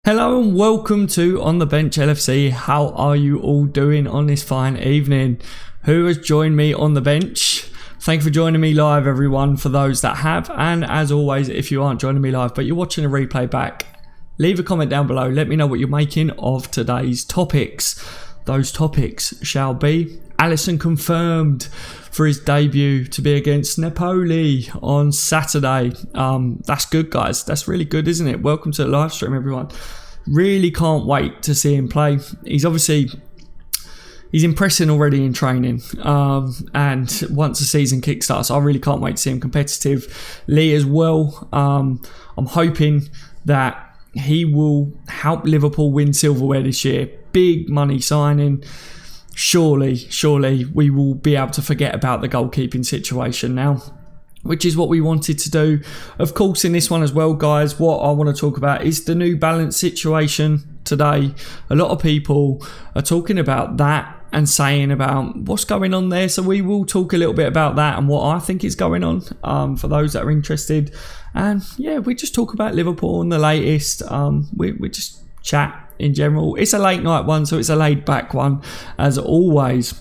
Hello and welcome to On The Bench LFC. How are you all doing on this fine evening? Who has joined me on the bench? Thank you for joining me live, everyone, for those that have. And as always, if you aren't joining me live, but you're watching a replay back, leave a comment down below. Let me know what you're making of today's topics. Those topics shall be Alisson confirmed for his debut to be against Napoli on Saturday. That's good, guys. That's really good, isn't it? Welcome to the live stream, everyone. Really can't wait to see him play. He's impressing already in training. And once the season kickstarts, I really can't wait to see him competitively as well. I'm hoping that he will help Liverpool win silverware this year. Big money signing. Surely we will be able to forget about the goalkeeping situation now, which is what we wanted to do. Of course, in this one as well, guys, what I want to talk about is the New Balance situation today. A lot of people are talking about that and saying about what's going on there. So we will talk a little bit about that and what I think is going on for those that are interested. And yeah, we just talk about Liverpool and the latest. We just chat in general. It's a late night one, so it's a laid back one as always.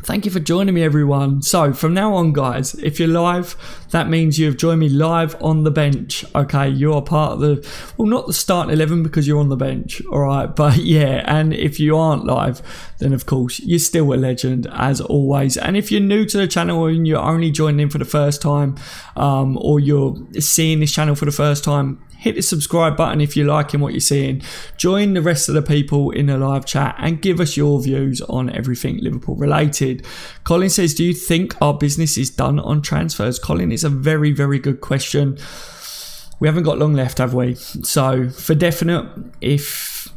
Thank you for joining me, everyone. So from now on, guys, if you're live, that means you have joined me live on the bench. Okay, you are part of the, well, not the starting 11 because you're on the bench, all right, but yeah. And if you aren't live, then of course you're still a legend as always. And if you're new to the channel and you're only joining in for the first time, or you're seeing this channel for the first time, hit the subscribe button if you're liking what you're seeing. Join the rest of the people in the live chat and give us your views on everything Liverpool related. Colin says, do you think our business is done on transfers? Colin, it's a very, very good question. We haven't got long left, have we? So for definite, if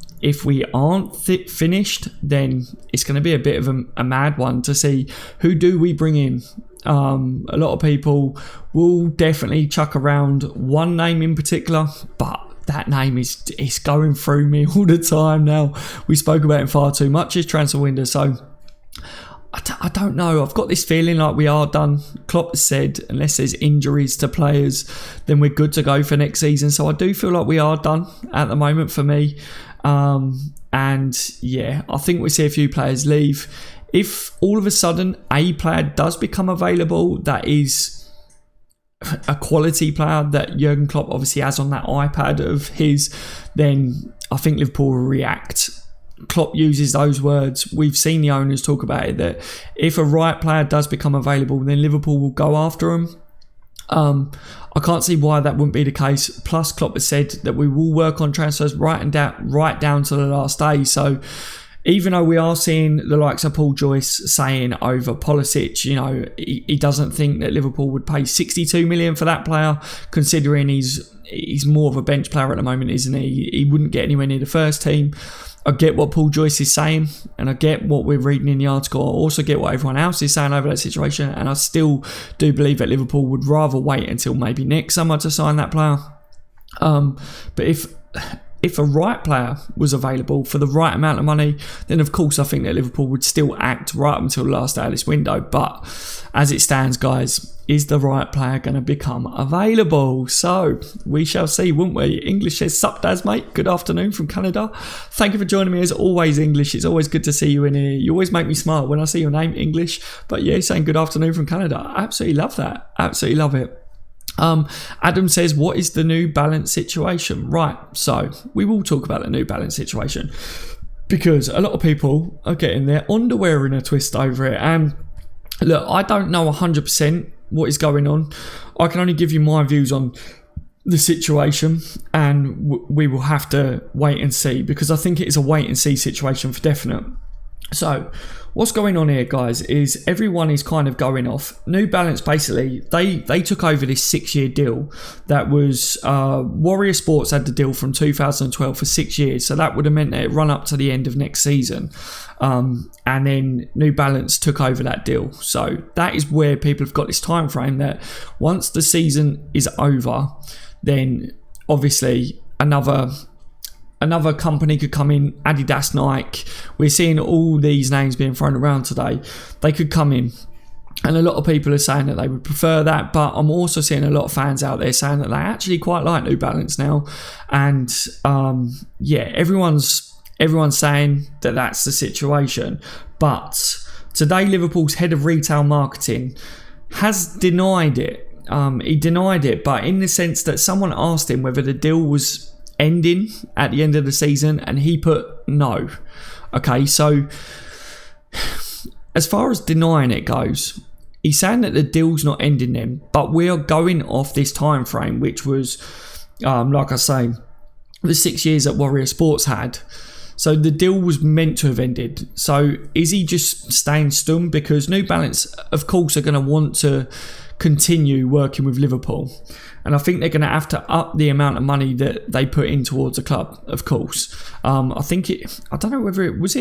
we aren't finished, then it's going to be a bit of a mad one to see who do we bring in. A lot of people will definitely chuck around one name in particular, but that name is going through me all the time now. We spoke about it far too much this transfer window, so I don't know. I've got this feeling like we are done. Klopp has said unless there's injuries to players, then we're good to go for next season. So I do feel like we are done at the moment for me. And yeah, I think we see a few players leave. If all of a sudden a player does become available that is a quality player that Jurgen Klopp obviously has on that iPad of his, then I think Liverpool will react. Klopp uses those words. We've seen the owners talk about it, that if a right player does become available, then Liverpool will go after him. I can't see why that wouldn't be the case. Plus, Klopp has said that we will work on transfers right down to the last day. So even though we are seeing the likes of Paul Joyce saying over Pulisic, you know, he doesn't think that Liverpool would pay 62 million for that player, considering he's more of a bench player at the moment, isn't he? He wouldn't get anywhere near the first team. I get what Paul Joyce is saying, and I get what we're reading in the article. I also get what everyone else is saying over that situation, and I still do believe that Liverpool would rather wait until maybe next summer to sign that player. But if a right player was available for the right amount of money, then of course I think that Liverpool would still act right up until the last day of this window. But as it stands, guys, is the right player going to become available? So we shall see, won't we? English says, sup Daz, mate. Good afternoon from Canada. Thank you for joining me as always, English. It's always good to see you in here. You always make me smile when I see your name, English. But yeah, saying good afternoon from Canada. I absolutely love that. Absolutely love it. Adam says, what is the New Balance situation? Right, so we will talk about the New Balance situation because a lot of people are getting their underwear in a twist over it. And look, I don't know 100% what is going on. I can only give you my views on the situation, and we will have to wait and see, because I think it is a wait and see situation for definite. So what's going on here, guys, is everyone is kind of going off. New Balance, basically, they took over this 6-year deal that was, Warrior Sports had the deal from 2012 for 6 years. So that would have meant that it run up to the end of next season. And then New Balance took over that deal. So that is where people have got this time frame that once the season is over, then obviously another company could come in, Adidas, Nike. We're seeing all these names being thrown around today. They could come in And a lot of people are saying that they would prefer that, but I'm also seeing a lot of fans out there saying that they actually quite like New Balance now. And everyone's saying that that's the situation. But today, Liverpool's head of retail marketing has denied it. He denied it, but in the sense that someone asked him whether the deal was ending at the end of the season, and he put no. Okay, so as far as denying it goes, he's saying that the deal's not ending then, but we are going off this time frame, which was, like I say, the 6 years that Warrior Sports had. So the deal was meant to have ended. So is he just staying stum? Because New Balance, of course, are going to want to continue working with Liverpool. And I think they're going to have to up the amount of money that they put in towards the club, of course. I don't know whether it was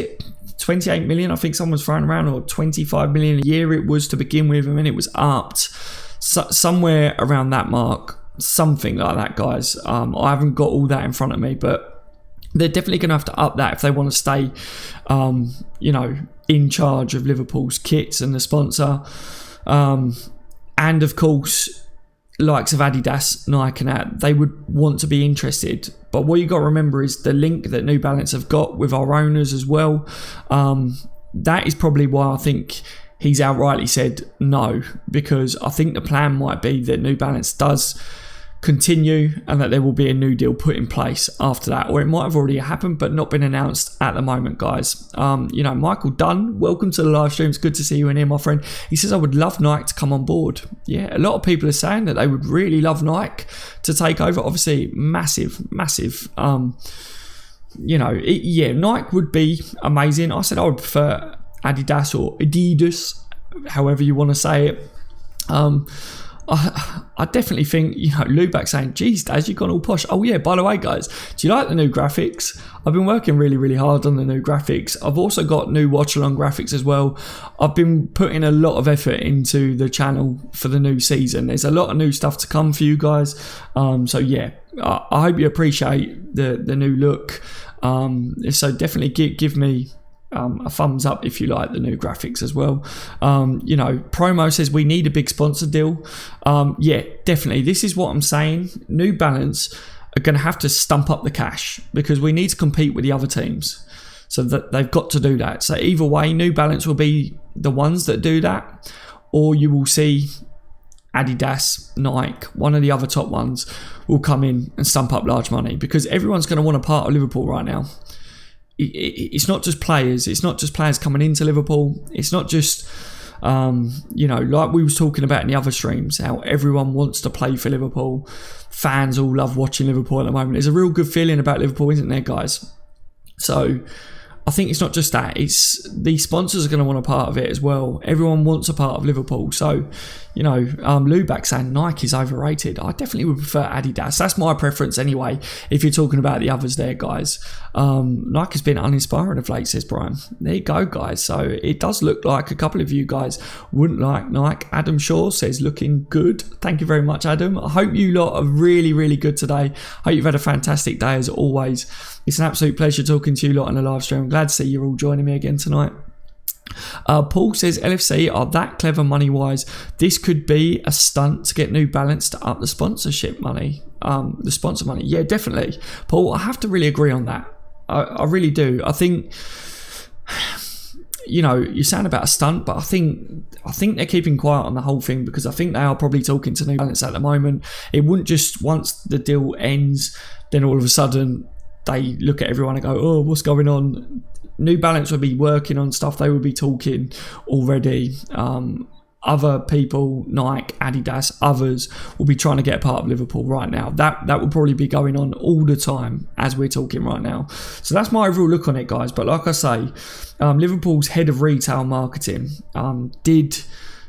28 million, I think someone was throwing around, or 25 million a year it was to begin with, and then it was upped somewhere around that mark, something like that, guys. I haven't got all that in front of me, but they're definitely going to have to up that if they want to stay, in charge of Liverpool's kits and the sponsor. And of course, likes of Adidas, Nike and that, they would want to be interested. But what you got to remember is the link that New Balance have got with our owners as well. That is probably why I think he's outrightly said no, because I think the plan might be that New Balance does continue and that there will be a new deal put in place after that, or it might have already happened but not been announced at the moment, guys. Michael Dunn, welcome to the live stream. It's good to see you in here, my friend. He says, I would love Nike to come on board. Yeah, a lot of people are saying that they would really love Nike to take over. Obviously, massive Nike would be amazing. I said I would prefer Adidas or Adidas, however you want to say it. I definitely think, Lubac saying, geez, Daz, you've gone all posh. Oh yeah, by the way, guys, do you like the new graphics? I've been working really, really hard on the new graphics. I've also got new watch-along graphics as well. I've been putting a lot of effort into the channel for the new season. There's a lot of new stuff to come for you guys. So yeah, I hope you appreciate the new look. So definitely give me a thumbs up if you like the new graphics as well. Promo says we need a big sponsor deal. Yeah, definitely. This is what I'm saying. New Balance are going to have to stump up the cash because we need to compete with the other teams. So that they've got to do that. So either way, New Balance will be the ones that do that, or you will see Adidas, Nike, one of the other top ones will come in and stump up large money, because everyone's going to want a part of Liverpool right now. It's not just players. It's not just players coming into Liverpool. It's not just, like we was talking about in the other streams, how everyone wants to play for Liverpool. Fans all love watching Liverpool at the moment. There's a real good feeling about Liverpool, isn't there, guys? So I think it's not just that. It's the sponsors are going to want a part of it as well. Everyone wants a part of Liverpool. So, Lubac saying Nike is overrated. I definitely would prefer Adidas. That's my preference anyway, if you're talking about the others there, guys. Nike's been uninspiring of late, says Brian. There you go, guys. So it does look like a couple of you guys wouldn't like Nike. Adam Shaw says, looking good. Thank you very much, Adam. I hope you lot are really, really good today. Hope you've had a fantastic day as always. It's an absolute pleasure talking to you lot on the live stream. I'm glad to see you're all joining me again tonight. Paul says LFC are that clever money-wise. This could be a stunt to get New Balance to up the sponsorship money. The sponsor money. Yeah, definitely. Paul, I have to really agree on that. I really do. I think, you sound about a stunt, but I think they're keeping quiet on the whole thing, because I think they are probably talking to New Balance at the moment. It wouldn't just, once the deal ends, then all of a sudden they look at everyone and go, oh, what's going on? New Balance would be working on stuff. They would be talking already. Other people, Nike, Adidas, others will be trying to get a part of Liverpool right now. That will probably be going on all the time as we're talking right now. So that's my overall look on it, guys. But like I say, Liverpool's head of retail marketing did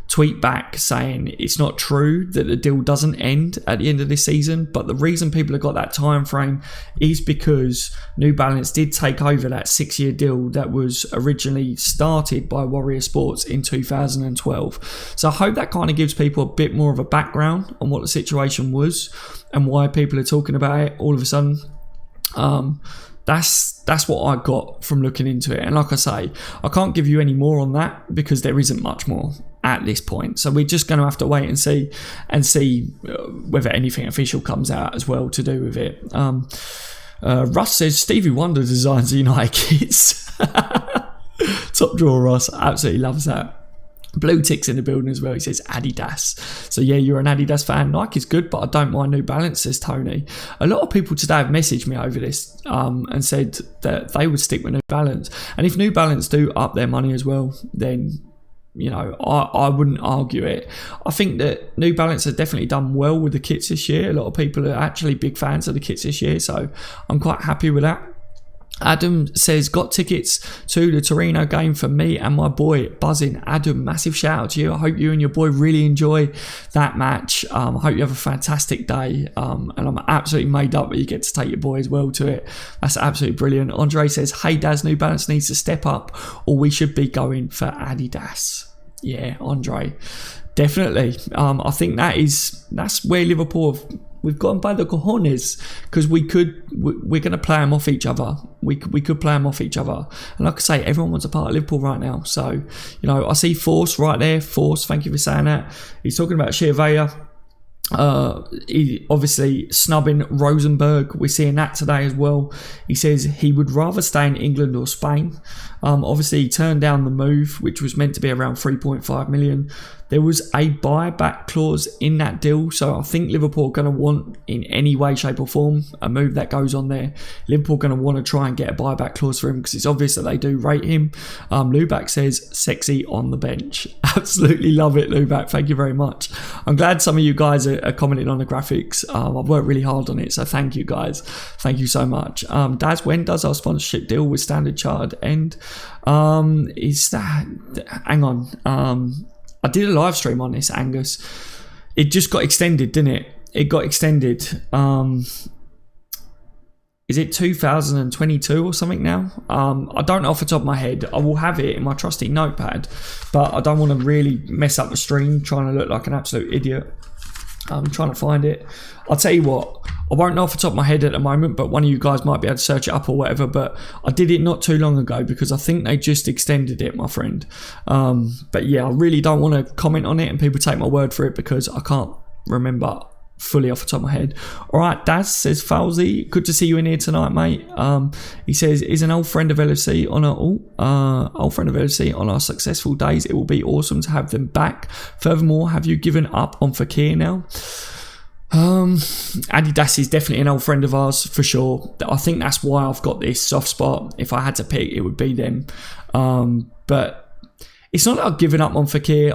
tweet back saying it's not true that the deal doesn't end at the end of this season, but the reason people have got that time frame is because New Balance did take over that 6-year deal that was originally started by Warrior Sports in 2012. So I hope that kind of gives people a bit more of a background on what the situation was and why people are talking about it all of a sudden. That's what I got from looking into it. And like I say, I can't give you any more on that because there isn't much more at this point. So we're just going to have to wait and see whether anything official comes out as well to do with it. Russ says Stevie Wonder designs the United kits. Top draw, Ross. Absolutely loves that. Blue ticks in the building as well. He says Adidas. So yeah, you're an Adidas fan. Nike's good, but I don't mind New Balance, says Tony. A lot of people today have messaged me over this and said that they would stick with New Balance. And if New Balance do up their money as well, then I wouldn't argue it. I think that New Balance has definitely done well with the kits this year. A lot of people are actually big fans of the kits this year, so I'm quite happy with that. Adam says, got tickets to the Torino game for me and my boy. Buzzing. Adam, massive shout out to you. I hope you and your boy really enjoy that match. I hope you have a fantastic day. And I'm absolutely made up that you get to take your boy as well to it. That's absolutely brilliant. Andre says, hey Daz, New Balance needs to step up or we should be going for Adidas. Yeah, Andre. Definitely. I think that's where Liverpool we've gone by the cojones, because we're going to play them off each other. We could play them off each other. And like I say, everyone wants a part of Liverpool right now. So, I see Force right there. Force, thank you for saying that. He's talking about Chirvella. He obviously snubbing Rosenberg. We're seeing that today as well. He says he would rather stay in England or Spain. Obviously he turned down the move, which was meant to be around 3.5 million. There was a buyback clause in that deal, so I think Liverpool are going to want, in any way, shape or form, a move that goes on there. Liverpool are going to want to try and get a buyback clause for him because it's obvious that they do rate him. Lubac says, sexy on the bench. Absolutely love it, Lubac. Thank you very much. I'm glad some of you guys are commenting on the graphics. I've worked really hard on it, so thank you guys. Thank you so much. Daz, when does our sponsorship deal with Standard Chartered end? Is that... Hang on. I did a live stream on this, Angus. It just got extended, didn't it? It got extended. Is it 2022 or something now? I don't know off the top of my head. I will have it in my trusty notepad, but I don't want to really mess up the stream trying to look like an absolute idiot. I'm trying to find it. I'll tell you what, I won't know off the top of my head at the moment, but one of you guys might be able to search it up or whatever. But I did it not too long ago because I think they just extended it, my friend. But yeah, I really don't want to comment on it and people take my word for it because I can't remember fully off the top of my head. All right, Daz, says Fauzi, good to see you in here tonight, mate. He says, is an old friend of LFC on our successful days. It will be awesome to have them back. Furthermore, have you given up on Fekir now? Adidas is definitely an old friend of ours for sure. I think that's why I've got this soft spot. If I had to pick, it would be them. But it's not that I've given up on Fekir.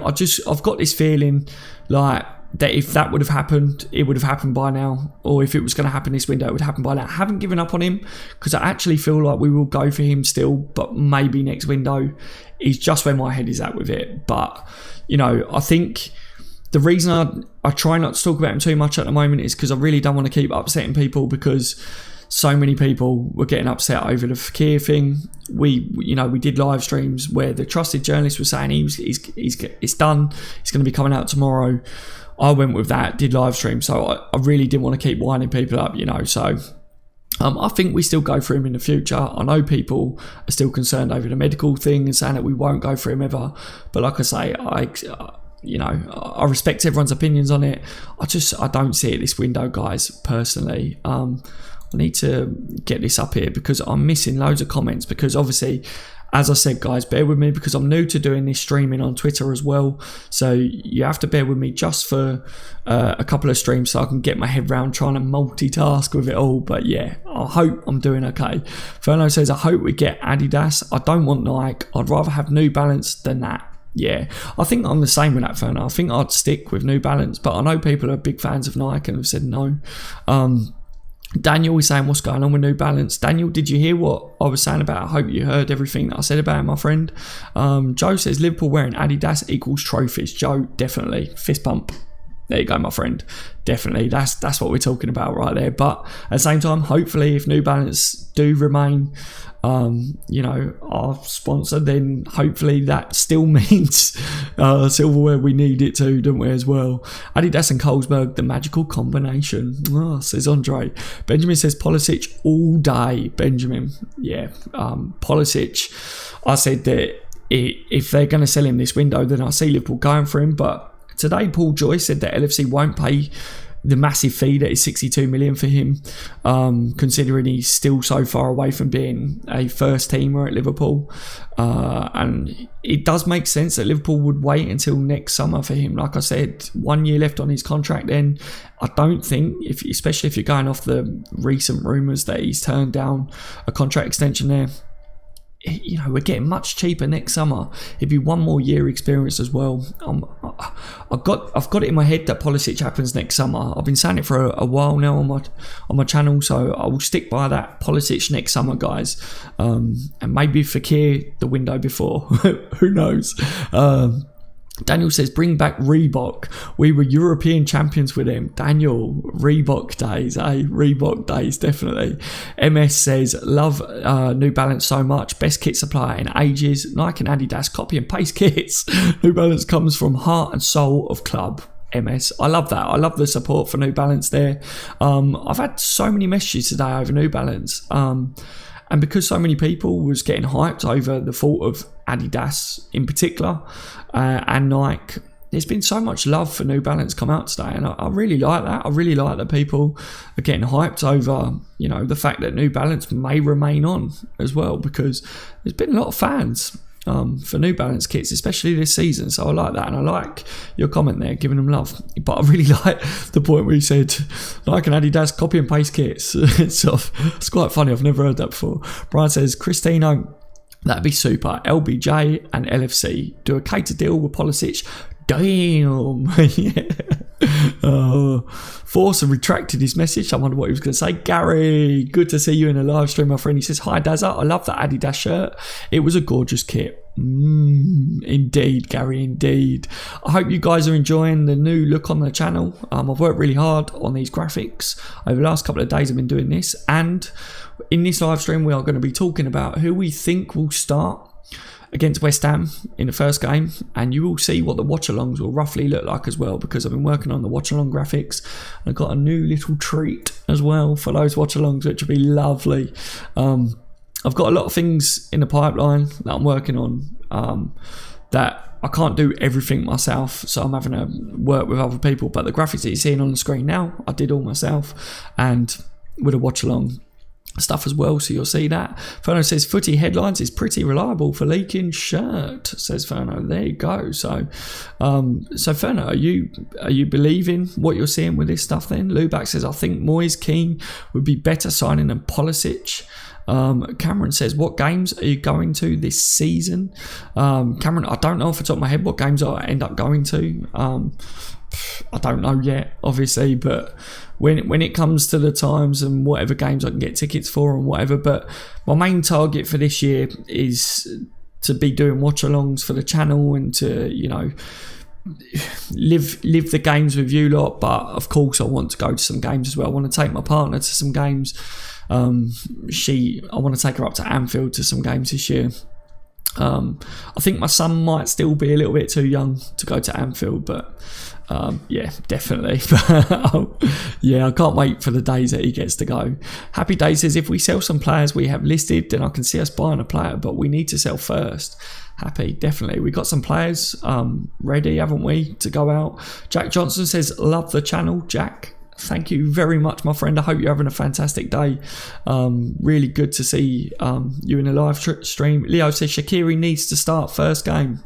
I've got this feeling like that if that would have happened, it would have happened by now. Or if it was going to happen this window, it would happen by now. I haven't given up on him because I actually feel like we will go for him still, but maybe next window is just where my head is at with it. But, I think the reason I try not to talk about him too much at the moment is because I really don't want to keep upsetting people because so many people were getting upset over the Fekir thing. We did live streams where the trusted journalist was saying it's done, it's going to be coming out tomorrow. I went with that, did live stream, so I really didn't want to keep winding people up, so I think we still go for him in the future. I know people are still concerned over the medical thing and saying that we won't go for him ever, but like I say, I respect everyone's opinions on it. I don't see it this window, guys, personally. I need to get this up here because I'm missing loads of comments because obviously, as I said, guys, bear with me because I'm new to doing this streaming on Twitter as well. So you have to bear with me just for a couple of streams so I can get my head around trying to multitask with it all. But yeah, I hope I'm doing okay. Ferno says, I hope we get Adidas. I don't want Nike. I'd rather have New Balance than that. Yeah, I think I'm the same with that, Ferno. I think I'd stick with New Balance, but I know people are big fans of Nike and have said no. Daniel is saying, what's going on with New Balance? Daniel, did you hear what I was saying about? I hope you heard everything that I said about it, my friend. Joe says, Liverpool wearing Adidas equals trophies. Joe, definitely. Fist pump. there you go, my friend. Definitely, that's what we're talking about right there. But at the same time, hopefully, if New Balance do remain, our sponsor, then hopefully that still means silverware we need it to, don't we, as well? Adidas and Carlsberg, the magical combination, says Andre. Benjamin says Pulisic all day. Benjamin, yeah, Pulisic, I said that if they're going to sell him this window, then I see Liverpool going for him. But today, Paul Joyce said that LFC won't pay the massive fee that is 62 million for him, considering he's still so far away from being a first teamer at Liverpool. And it does make sense that Liverpool would wait until next summer for him. Like I said, 1 year left on his contract. Then I don't think, especially if you're going off the recent rumours that he's turned down a contract extension there, we're getting much cheaper next summer. It'd be 1 more year experience as well. I've got it in my head that Pulisic happens next summer. I've been saying it for a while now on my channel, so I will stick by that. Pulisic next summer, guys, and maybe Fekir the window before. Who knows? Daniel says, bring back Reebok. We were European champions with them. Daniel, Reebok days, Reebok days, definitely. MS says, love New Balance so much. Best kit supplier in ages. Nike and Adidas copy and paste kits. New Balance comes from heart and soul of club. MS, I love that. I love the support for New Balance there. I've had so many messages today over New Balance. And because so many people was getting hyped over the thought of Adidas in particular and Nike, there's been so much love for New Balance come out today, and I really like that. I really like that people are getting hyped over, the fact that New Balance may remain on as well, because there's been a lot of fans for New Balance kits, especially this season. So I like that, and I like your comment there, giving them love. But I really like the point where you said Nike and Adidas copy and paste kits. It's quite funny. I've never heard that before. Brian says, Cristino, that'd be super. LBJ and LFC do a cater deal with Pulisic. Damn. Yeah. Force retracted his message. I wonder what he was going to say. Gary, good to see you in a live stream, my friend. He says, hi Dazza, I love that Adidas shirt. It was a gorgeous kit. Indeed, Gary, indeed. I hope you guys are enjoying the new look on the channel. I've worked really hard on these graphics over the last couple of days. I've been doing this, and in this live stream we are going to be talking about who we think will start against West Ham in the first game, and you will see what the watch-alongs will roughly look like as well, because I've been working on the watch-along graphics, and I've got a new little treat as well for those watch-alongs, which will be lovely. I've got a lot of things in the pipeline that I'm working on that I can't do everything myself, so I'm having to work with other people, but the graphics that you're seeing on the screen now, I did all myself, and with a watch-along stuff as well, so you'll see that. Ferno says footy headlines is pretty reliable for leaking shirt, says Ferno. There you go. So Ferno, are you believing what you're seeing with this stuff then? Lubac says, I think Moyes Keane would be better signing than Pulisic. Cameron says, what games are you going to this season? Cameron, I don't know off the top of my head what games I end up going to. I don't know yet, obviously, but when it comes to the times and whatever games I can get tickets for and whatever, but my main target for this year is to be doing watch-alongs for the channel and to, live the games with you lot. But of course I want to go to some games as well. I want to take my partner to some games. I want to take her up to Anfield to some games this year. I think my son might still be a little bit too young to go to Anfield, but yeah, definitely. Yeah, I can't wait for the days that he gets to go. Happy Day says, if we sell some players we have listed, then I can see us buying a player, but we need to sell first. Happy, definitely. We got some players ready, haven't we, to go out. Jack Johnson says, love the channel. Jack, thank you very much, my friend. I hope you're having a fantastic day. Really good to see you in a live stream. Leo says Shaqiri needs to start first game.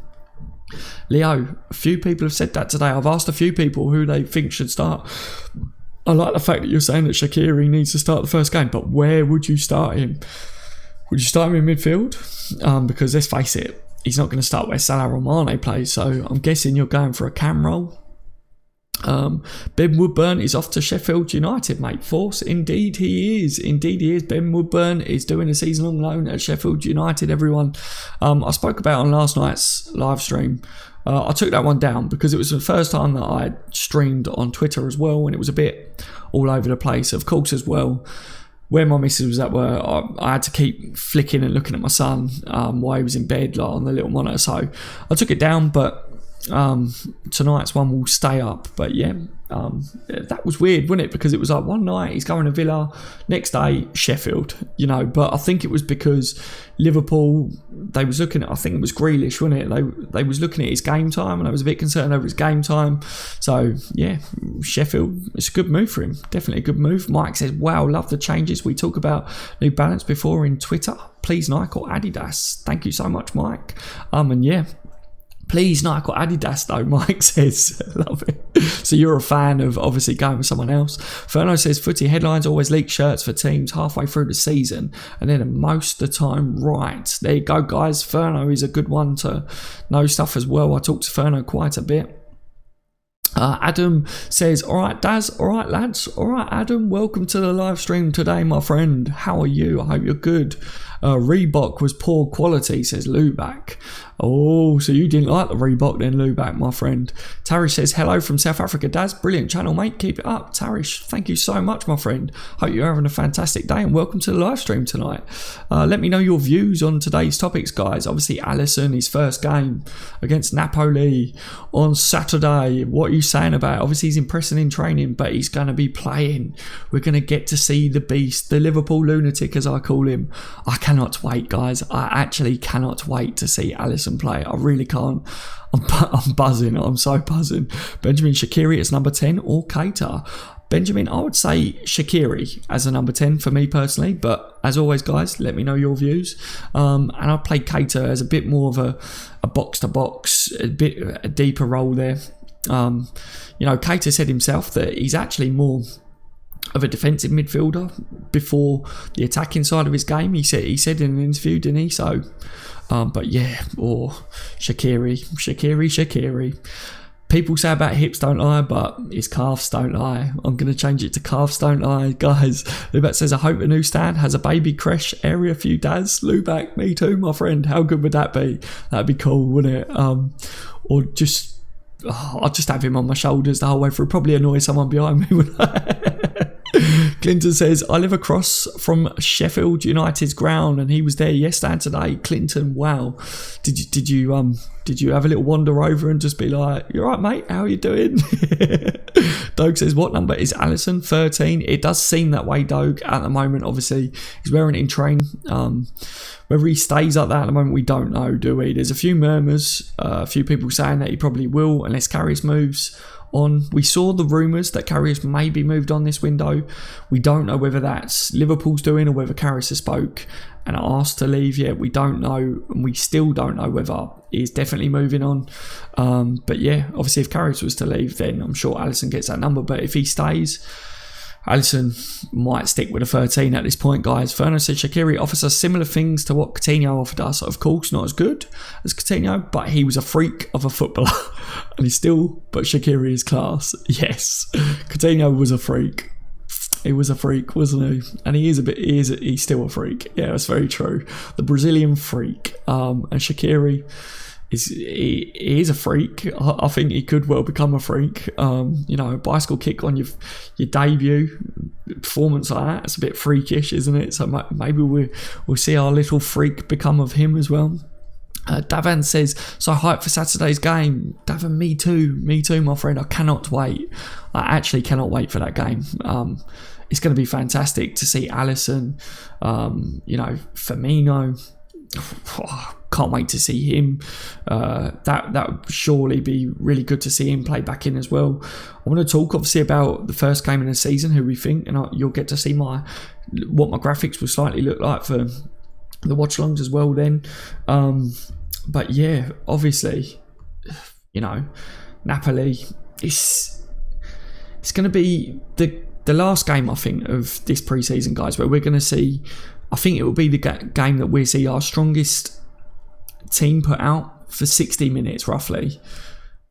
Leo, a few people have said that today. I've asked a few people who they think should start. I like the fact that you're saying that Shaqiri needs to start the first game, but where would you start him? Would you start him in midfield? Because let's face it, he's not going to start where Salah or Mane plays, so I'm guessing you're going for a cam role. Ben Woodburn is off to Sheffield United, mate. Force, indeed he is. Ben Woodburn is doing a season-long loan at Sheffield United, everyone. I spoke about on last night's live stream I took that one down because it was the first time that I streamed on Twitter as well, and it was a bit all over the place. Of course, as well, where my missus was at work, I had to keep flicking and looking at my son while he was in bed, like on the little monitor. So I took it down, but tonight's one will stay up. But yeah, that was weird, wasn't it? Because it was like one night he's going to Villa, next day Sheffield, you know. But I think it was because Liverpool, they was looking at, I think it was Grealish, wasn't it? They was looking at his game time, and I was a bit concerned over his game time. So yeah, Sheffield, it's a good move for him, definitely a good move. Mike says, wow, love the changes. We talk about New Balance before in Twitter. Please Nike or Adidas. Thank you so much, Mike. And yeah, please Nike or Adidas though, Mike says. Love it. So you're a fan of obviously going with someone else. Ferno says, footy headlines always leak shirts for teams halfway through the season, and then most of the time right. There you go, guys. Ferno is a good one to know stuff as well. I talk to Ferno quite a bit. Adam says, all right, Daz, all right, lads, all right, Adam, welcome to the live stream today, my friend. How are you? I hope you're good. Reebok was poor quality, says Lubac. Oh, so you didn't like the Reebok then, Lubac, my friend. Tarish says, hello from South Africa, Daz. Brilliant channel, mate. Keep it up. Tarish, thank you so much, my friend. Hope you're having a fantastic day and welcome to the live stream tonight. Let me know your views on today's topics, guys. Obviously, Alisson, his first game against Napoli on Saturday. What are you saying about it? Obviously, he's impressing in training, but he's going to be playing. We're going to get to see the beast, the Liverpool lunatic, as I call him. I cannot wait, guys. I actually cannot wait to see Alisson play. I really can't. I'm buzzing. I'm so buzzing. Benjamin Shaqiri as number 10 or Keita? Benjamin, I would say Shaqiri as a number 10 for me personally, but as always, guys, let me know your views. And I play Keita as a bit more of a box-to-box, a deeper role there. You know, Keita said himself that he's actually more of a defensive midfielder before the attacking side of his game. He said in an interview, didn't he? So, but yeah, or Shaqiri. People say about hips don't lie, but his calves don't lie. I'm going to change it to calves don't lie. Guys, Lubac says, I hope the new stand has a baby creche area for you, Daz. Lubac, me too, my friend. How good would that be? That'd be cool, wouldn't it? Or just, I'll just have him on my shoulders the whole way through. Probably annoy someone behind me, wouldn't I? Clinton says, I live across from Sheffield United's ground and he was there yesterday and today. Clinton, wow. Did you have a little wander over and just be like, you alright, mate? How are you doing? Doug says, what number is Alisson? 13. It does seem that way, Doug, at the moment. Obviously, he's wearing it in training. Whether he stays like that at the moment, we don't know, do we? There's a few murmurs, a few people saying that he probably will, unless Karius moves on. We saw the rumours that Karius may be moved on this window. We don't know whether that's Liverpool's doing or whether Karius has spoke and asked to leave yet. We don't know, and we still don't know whether he's definitely moving on. But yeah, obviously if Karius was to leave, then I'm sure Alisson gets that number. But if he stays, Alisson might stick with a 13 at this point, guys. Ferno said Shaqiri offers us similar things to what Coutinho offered us. Of course, not as good as Coutinho, but he was a freak of a footballer. And he's still, but Shaqiri is class. Yes, Coutinho was a freak. He was a freak, wasn't he? And he's still a freak. Yeah, that's very true. The Brazilian freak. And Shaqiri, he is a freak. I think he could well become a freak. You know, a bicycle kick on your debut performance like that, it's a bit freakish, isn't it? So maybe we'll see our little freak become of him as well. Davan says, so hyped for Saturday's game. Davan, me too, my friend. I cannot wait. I actually cannot wait for that game. It's going to be fantastic to see Alisson, you know, Firmino. Can't wait to see him. That would surely be really good to see him play back in as well. I want to talk obviously about the first game in the season, who we think, and you'll get to see what my graphics will slightly look like for the watch-alongs as well then. But yeah, obviously, you know, Napoli, it's going to be the last game, I think, of this pre-season, guys, where we're going to see, I think it will be the game that we see our strongest team put out for 60 minutes roughly,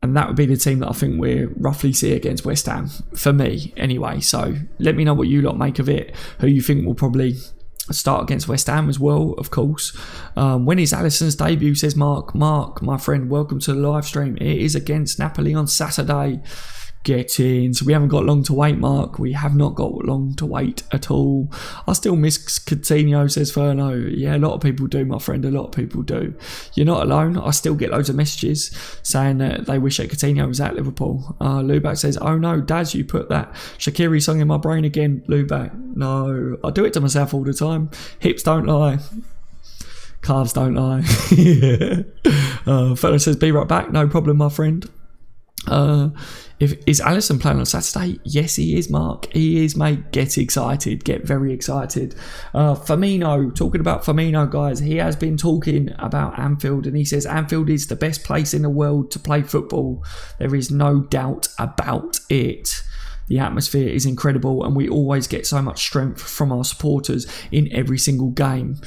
and that would be the team that I think we'll roughly see against West Ham, for me anyway. So let me know what you lot make of it, who you think will probably start against West Ham as well, of course. When is Alisson's debut, says Mark. Mark, my friend, welcome to the live stream. It is against Napoli on Saturday. Get in. So we haven't got long to wait, Mark. We have not got long to wait at all. I still miss Coutinho, says Ferno. Yeah, a lot of people do, my friend. A lot of people do. You're not alone. I still get loads of messages saying that they wish that Coutinho was at Liverpool. Lubac says, oh no, Daz, you put that Shaqiri song in my brain again. Lubac, no. I do it to myself all the time. Hips don't lie. Calves don't lie. Ferno says, be right back. No problem, my friend. Is Alisson playing on Saturday? Yes, he is, Mark. He is, mate. Get excited. Get very excited. Firmino, talking about Firmino, guys. He has been talking about Anfield, and he says Anfield is the best place in the world to play football. There is no doubt about it. The atmosphere is incredible, and we always get so much strength from our supporters in every single game.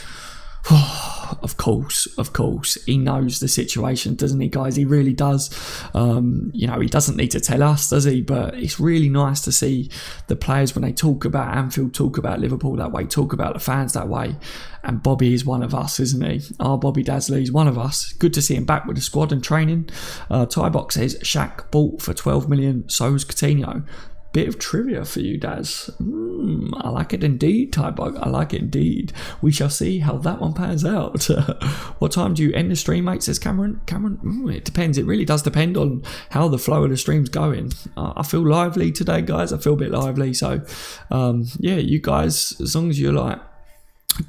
Of course, he knows the situation, doesn't he, guys? He really does. He doesn't need to tell us, does he? But it's really nice to see the players, when they talk about Anfield, talk about Liverpool that way, talk about the fans that way. And Bobby is one of us, isn't he? Our Bobby Dasley is one of us. Good to see him back with the squad and training. Tybox says Shaq bought for 12 million, so is Coutinho. Bit of trivia for you, Daz. I like it indeed, Tybug. I like it indeed. We shall see how that one pans out. What time do you end the stream, mate, says Cameron. It depends. It really does depend on how the flow of the stream's going. I feel lively today, guys. I feel a bit lively. So, you guys, as long as you're like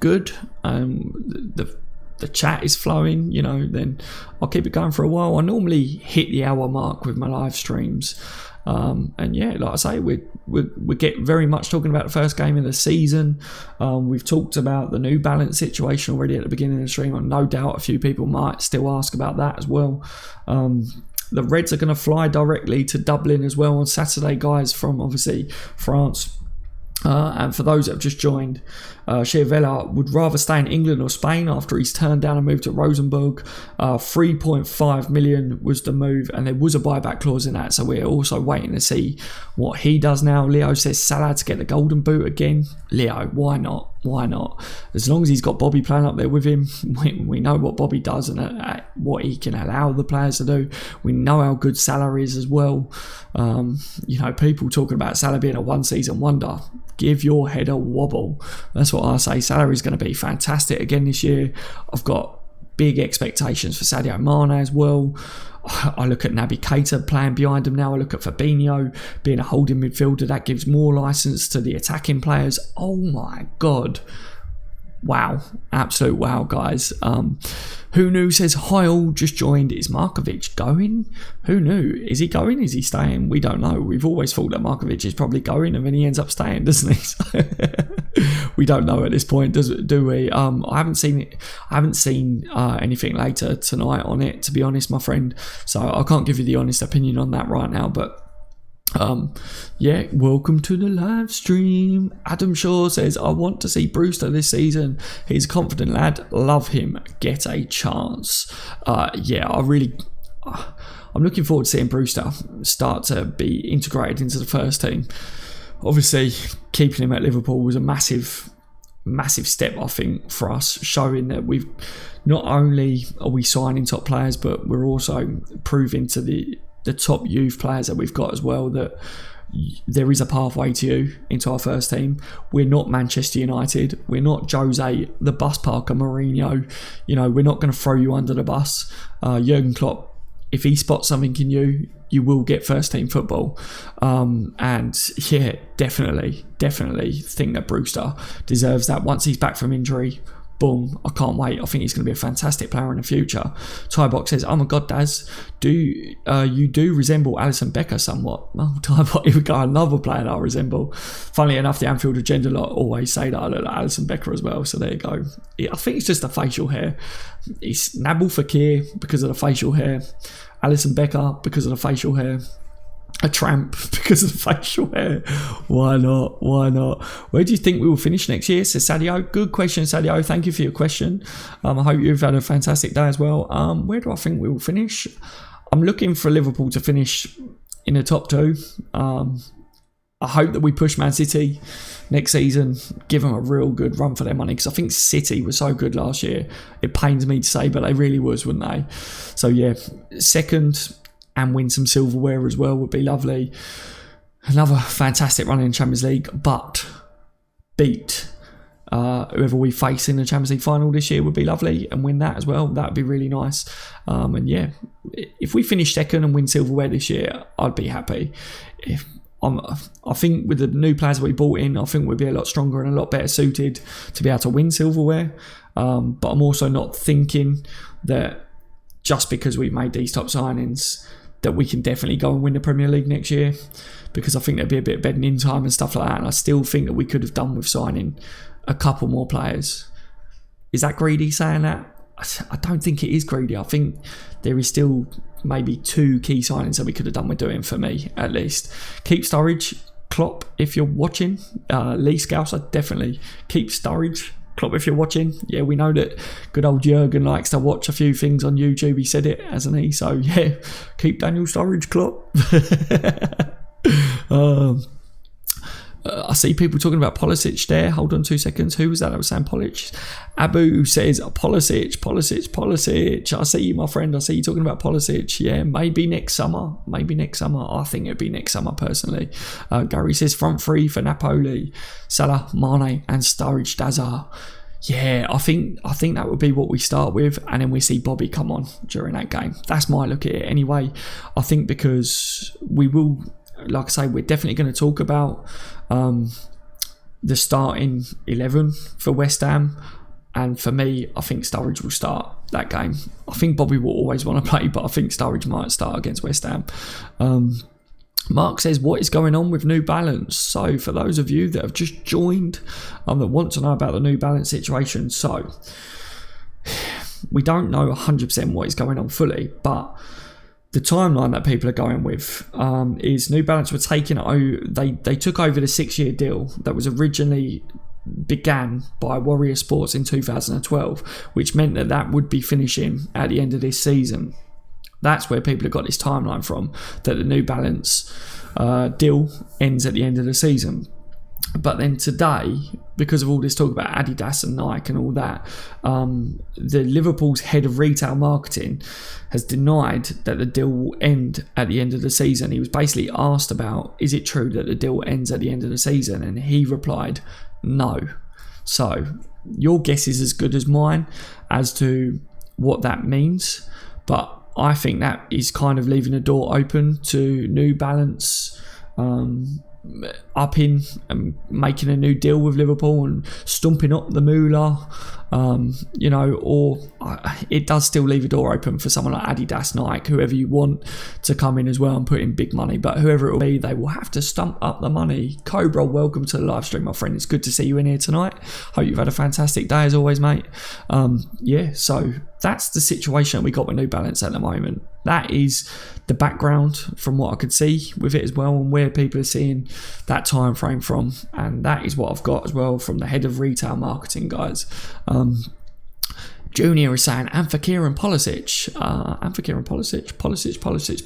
good, the chat is flowing, then I'll keep it going for a while. I normally hit the hour mark with my live streams. Like I say, we get very much talking about the first game of the season. We've talked about the New Balance situation already at the beginning of the stream, and no doubt a few people might still ask about that as well. The Reds are going to fly directly to Dublin as well on Saturday, guys, from obviously France. And for those that have just joined, Chirvella would rather stay in England or Spain after he's turned down and moved to Rosenborg. 3.5 million was the move, and there was a buyback clause in that, so we're also waiting to see what he does now. Leo says Salah to get the golden boot again. Leo, why not? Why not? As long as he's got Bobby playing up there with him, we know what Bobby does and what he can allow the players to do. We know how good Salah is as well. People talking about Salah being a one-season wonder. Give your head a wobble. That's what I say. Salah is going to be fantastic again this year. I've got big expectations for Sadio Mane as well. I look at Naby Keita playing behind him now. I look at Fabinho being a holding midfielder. That gives more license to the attacking players. Oh my God. Wow. Absolute wow, guys. Who knew, says Heil just joined. Is Markovic going? Who knew? Is he going? Is he staying? We don't know. We've always thought that Markovic is probably going, and then he ends up staying, doesn't he? We don't know at this point, do we? I haven't seen it. I haven't seen anything later tonight on it, to be honest, my friend. So I can't give you the honest opinion on that right now, but welcome to the live stream. Adam Shaw says, I want to see Brewster this season. He's a confident lad. Love him. Get a chance. I'm looking forward to seeing Brewster start to be integrated into the first team. Obviously, keeping him at Liverpool was a massive step, I think, for us, showing that we've not only are we signing top players, but we're also proving to the top youth players that we've got as well that there is a pathway to you into our first team. We're not Manchester United. We're not Jose, the bus parker, Mourinho. We're not going to throw you under the bus. Jurgen Klopp, if he spots something in you, you will get first team football. Definitely think that Brewster deserves that once he's back from injury. Boom, I can't wait. I think he's going to be a fantastic player in the future. Tybox says, oh my God, Daz, you do resemble Alisson Becker somewhat. Oh, Tybox, here we go, another player that I resemble. Funnily enough, the Anfield agenda lot always say that I look like Alisson Becker as well, so there you go. I think it's just the facial hair. It's Nabil Fekir because of the facial hair. Alisson Becker because of the facial hair. A tramp because of the facial hair. Why not? Where do you think we will finish next year, says Sadio? Good question, Sadio. Thank you for your question. I hope you've had a fantastic day as well. Where do I think we will finish? I'm looking for Liverpool to finish in the top two. I I hope that we push Man City next season, give them a real good run for their money, because I think City was so good last year. It pains me to say, but they really was, wouldn't they? So yeah, second and win some silverware as well would be lovely. Another fantastic run in the Champions League, but beat whoever we face in the Champions League final this year would be lovely, and win that as well. That would be really nice. And yeah, if we finish second and win silverware this year, I'd be happy. I think with the new players we bought in, I think we'll be a lot stronger and a lot better suited to be able to win silverware. But I'm also not thinking that just because we've made these top signings that we can definitely go and win the Premier League next year, because I think there'd be a bit of bedding in time and stuff like that. And I still think that we could have done with signing a couple more players. Is that greedy saying that? I don't think it is greedy. I think there is still maybe 2 key signings that we could have done with doing, for me at least. Keep Sturridge, Klopp, if you're watching. Lee Scouser, definitely keep Sturridge, Klopp, if you're watching. Yeah, we know that good old Jurgen likes to watch a few things on YouTube. He said it, hasn't he? So yeah, keep Daniel Sturridge, Klopp. I see people talking about Pulisic there. Hold on 2 seconds. Who was that was saying Pulisic? Abu says Pulisic. I see you, my friend. I see you talking about Pulisic. Yeah, maybe next summer. I think it'd be next summer, personally. Gary says front 3 for Napoli. Salah, Mane and Sturridge, Dazar. Yeah, I think that would be what we start with, and then we see Bobby come on during that game. That's my look at it anyway. I think because we will, like I say, we're definitely going to talk about the starting 11 for West Ham, and for me, I think Sturridge will start that game. I think Bobby will always want to play, but I think Sturridge might start against West Ham. Mark says, what is going on with New Balance? So for those of you that have just joined that want to know about the New Balance situation, so we don't know 100% what is going on fully, but the timeline that people are going with is New Balance were taking they took over the 6-year deal that was originally began by Warrior Sports in 2012, which meant that would be finishing at the end of this season. That's where people have got this timeline from, that the New Balance deal ends at the end of the season. But then today, because of all this talk about Adidas and Nike and all that, the Liverpool's head of retail marketing has denied that the deal will end at the end of the season. He was basically asked about, is it true that the deal ends at the end of the season? And he replied, no. So your guess is as good as mine as to what that means. But I think that is kind of leaving the door open to New Balance upping and making a new deal with Liverpool and stumping up the moolah, or it does still leave a door open for someone like Adidas, Nike, whoever you want to come in as well and put in big money. But whoever it will be, they will have to stump up the money. Cobra, welcome to the live stream, my friend. It's good to see you in here tonight. Hope you've had a fantastic day as always, mate. So that's the situation that we got with New Balance at the moment. That is the background from what I could see with it as well, and where people are seeing that time frame from. And that is what I've got as well from the head of retail marketing, guys. Junior is saying, and Fekir and Pulisic.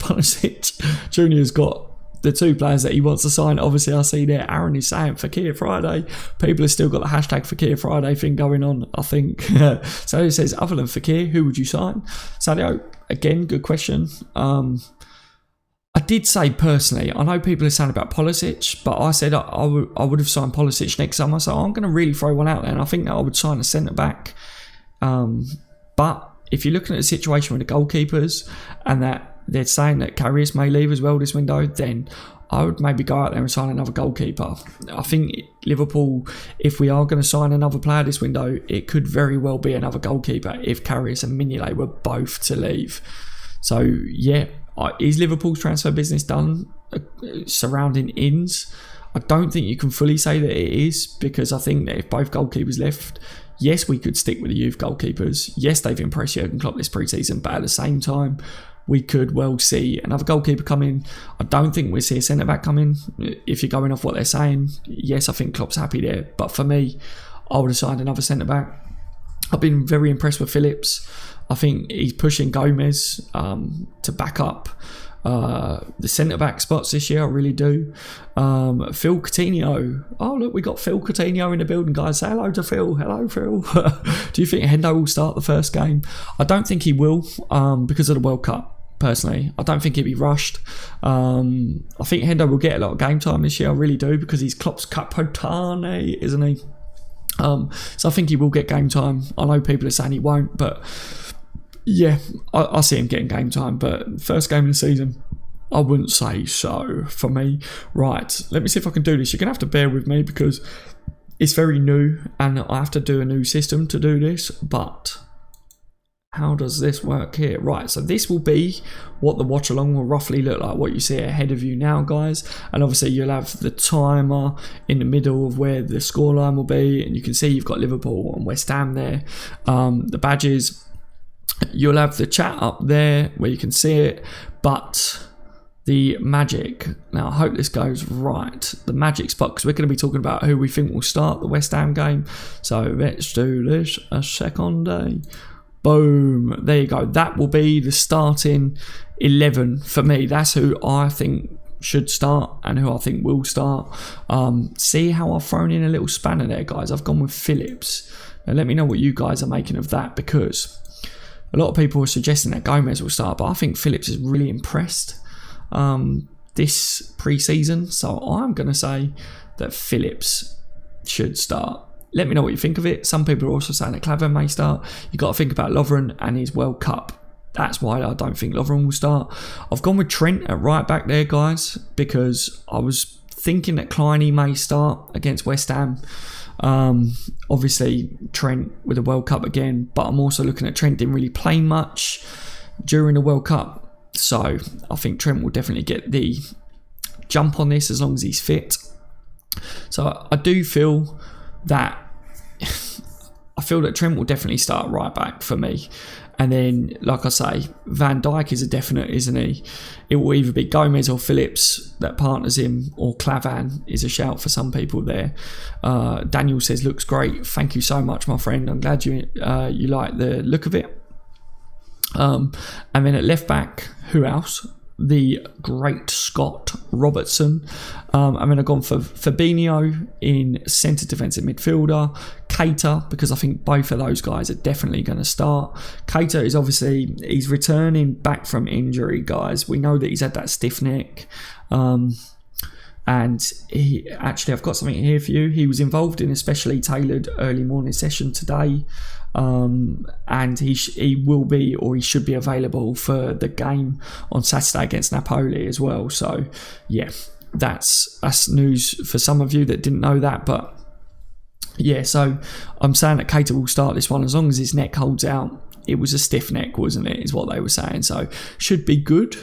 Pulisic. Junior's got the 2 players that he wants to sign. Obviously, I see there Aaron is saying Fekir Friday. People have still got the hashtag Fekir Friday thing going on, I think. So he says, other than Fekir, who would you sign? Sadio, again, good question. I did say personally, I know people are saying about Pulisic, but I said I would have signed Pulisic next summer, so I'm going to really throw one out there, and I think that I would sign a centre-back. But if you're looking at the situation with the goalkeepers, and that they're saying that Karius may leave as well this window, then I would maybe go out there and sign another goalkeeper. I think Liverpool, if we are going to sign another player this window, it could very well be another goalkeeper if Karius and Mignolet were both to leave. So yeah, is Liverpool's transfer business done surrounding Ings? I don't think you can fully say that it is, because I think that if both goalkeepers left, yes, we could stick with the youth goalkeepers. Yes, they've impressed Jurgen Klopp this pre-season, but at the same time, we could well see another goalkeeper come in. I don't think we'll see a centre-back come in. If you're going off what they're saying, yes, I think Klopp's happy there. But for me, I would have signed another centre-back. I've been very impressed with Phillips. I think he's pushing Gomez to back up the centre-back spots this year, I really do. Phil Coutinho. Oh, look, we got Phil Coutinho in the building, guys. Say hello to Phil. Hello, Phil. Do you think Hendo will start the first game? I don't think he will, because of the World Cup. Personally, I don't think he'll be rushed. I think Hendo will get a lot of game time this year. I really do, because he's Klopp's capitane, isn't he? So I think he will get game time. I know people are saying he won't, but yeah, I see him getting game time. But first game of the season, I wouldn't say so for me. Right, let me see if I can do this. You're going to have to bear with me because it's very new and I have to do a new system to do this, but how does this work here? Right, so this will be what the watch along will roughly look like, what you see ahead of you now, guys. And obviously you'll have the timer in the middle of where the scoreline will be, and you can see you've got Liverpool and West Ham there. The badges, you'll have the chat up there where you can see it, but the magic, now I hope this goes right, the magic spot, because we're going to be talking about who we think will start the West Ham game. So let's do this a second. Boom, there you go. That will be the starting 11 for me. That's who I think should start and who I think will start. See how I've thrown in a little spanner there, guys. I've gone with Phillips. Now let me know what you guys are making of that, because a lot of people are suggesting that Gomez will start, but I think Phillips is really impressed this pre-season, so I'm going to say that Phillips should start. Let me know what you think of it. Some people are also saying that Claver may start. You've got to think about Lovren and his World Cup. That's why I don't think Lovren will start. I've gone with Trent at right back there, guys, because I was thinking that Kleiny may start against West Ham. Obviously, Trent with the World Cup again, but I'm also looking at Trent didn't really play much during the World Cup. So I think Trent will definitely get the jump on this as long as he's fit. So I do feel that Trent will definitely start right back for me. And then, like I say, Van Dijk is a definite, isn't he? It will either be Gomez or Phillips that partners him, or Clavan is a shout for some people there. Daniel says, looks great. Thank you so much, my friend. I'm glad you like the look of it. And then at left back, who else? The great Scott Robertson. I'm going to go for Fabinho in centre defensive midfielder. Keita, because I think both of those guys are definitely going to start. Keita is obviously, he's returning back from injury, guys. We know that he's had that stiff neck. And he actually, I've got something here for you. He was involved in a specially tailored early morning session today. And he will be, or he should be available for the game on Saturday against Napoli as well. So yeah, that's news for some of you that didn't know that. But yeah, so I'm saying that Keita will start this one as long as his neck holds out. It was a stiff neck, wasn't it, is what they were saying. So should be good.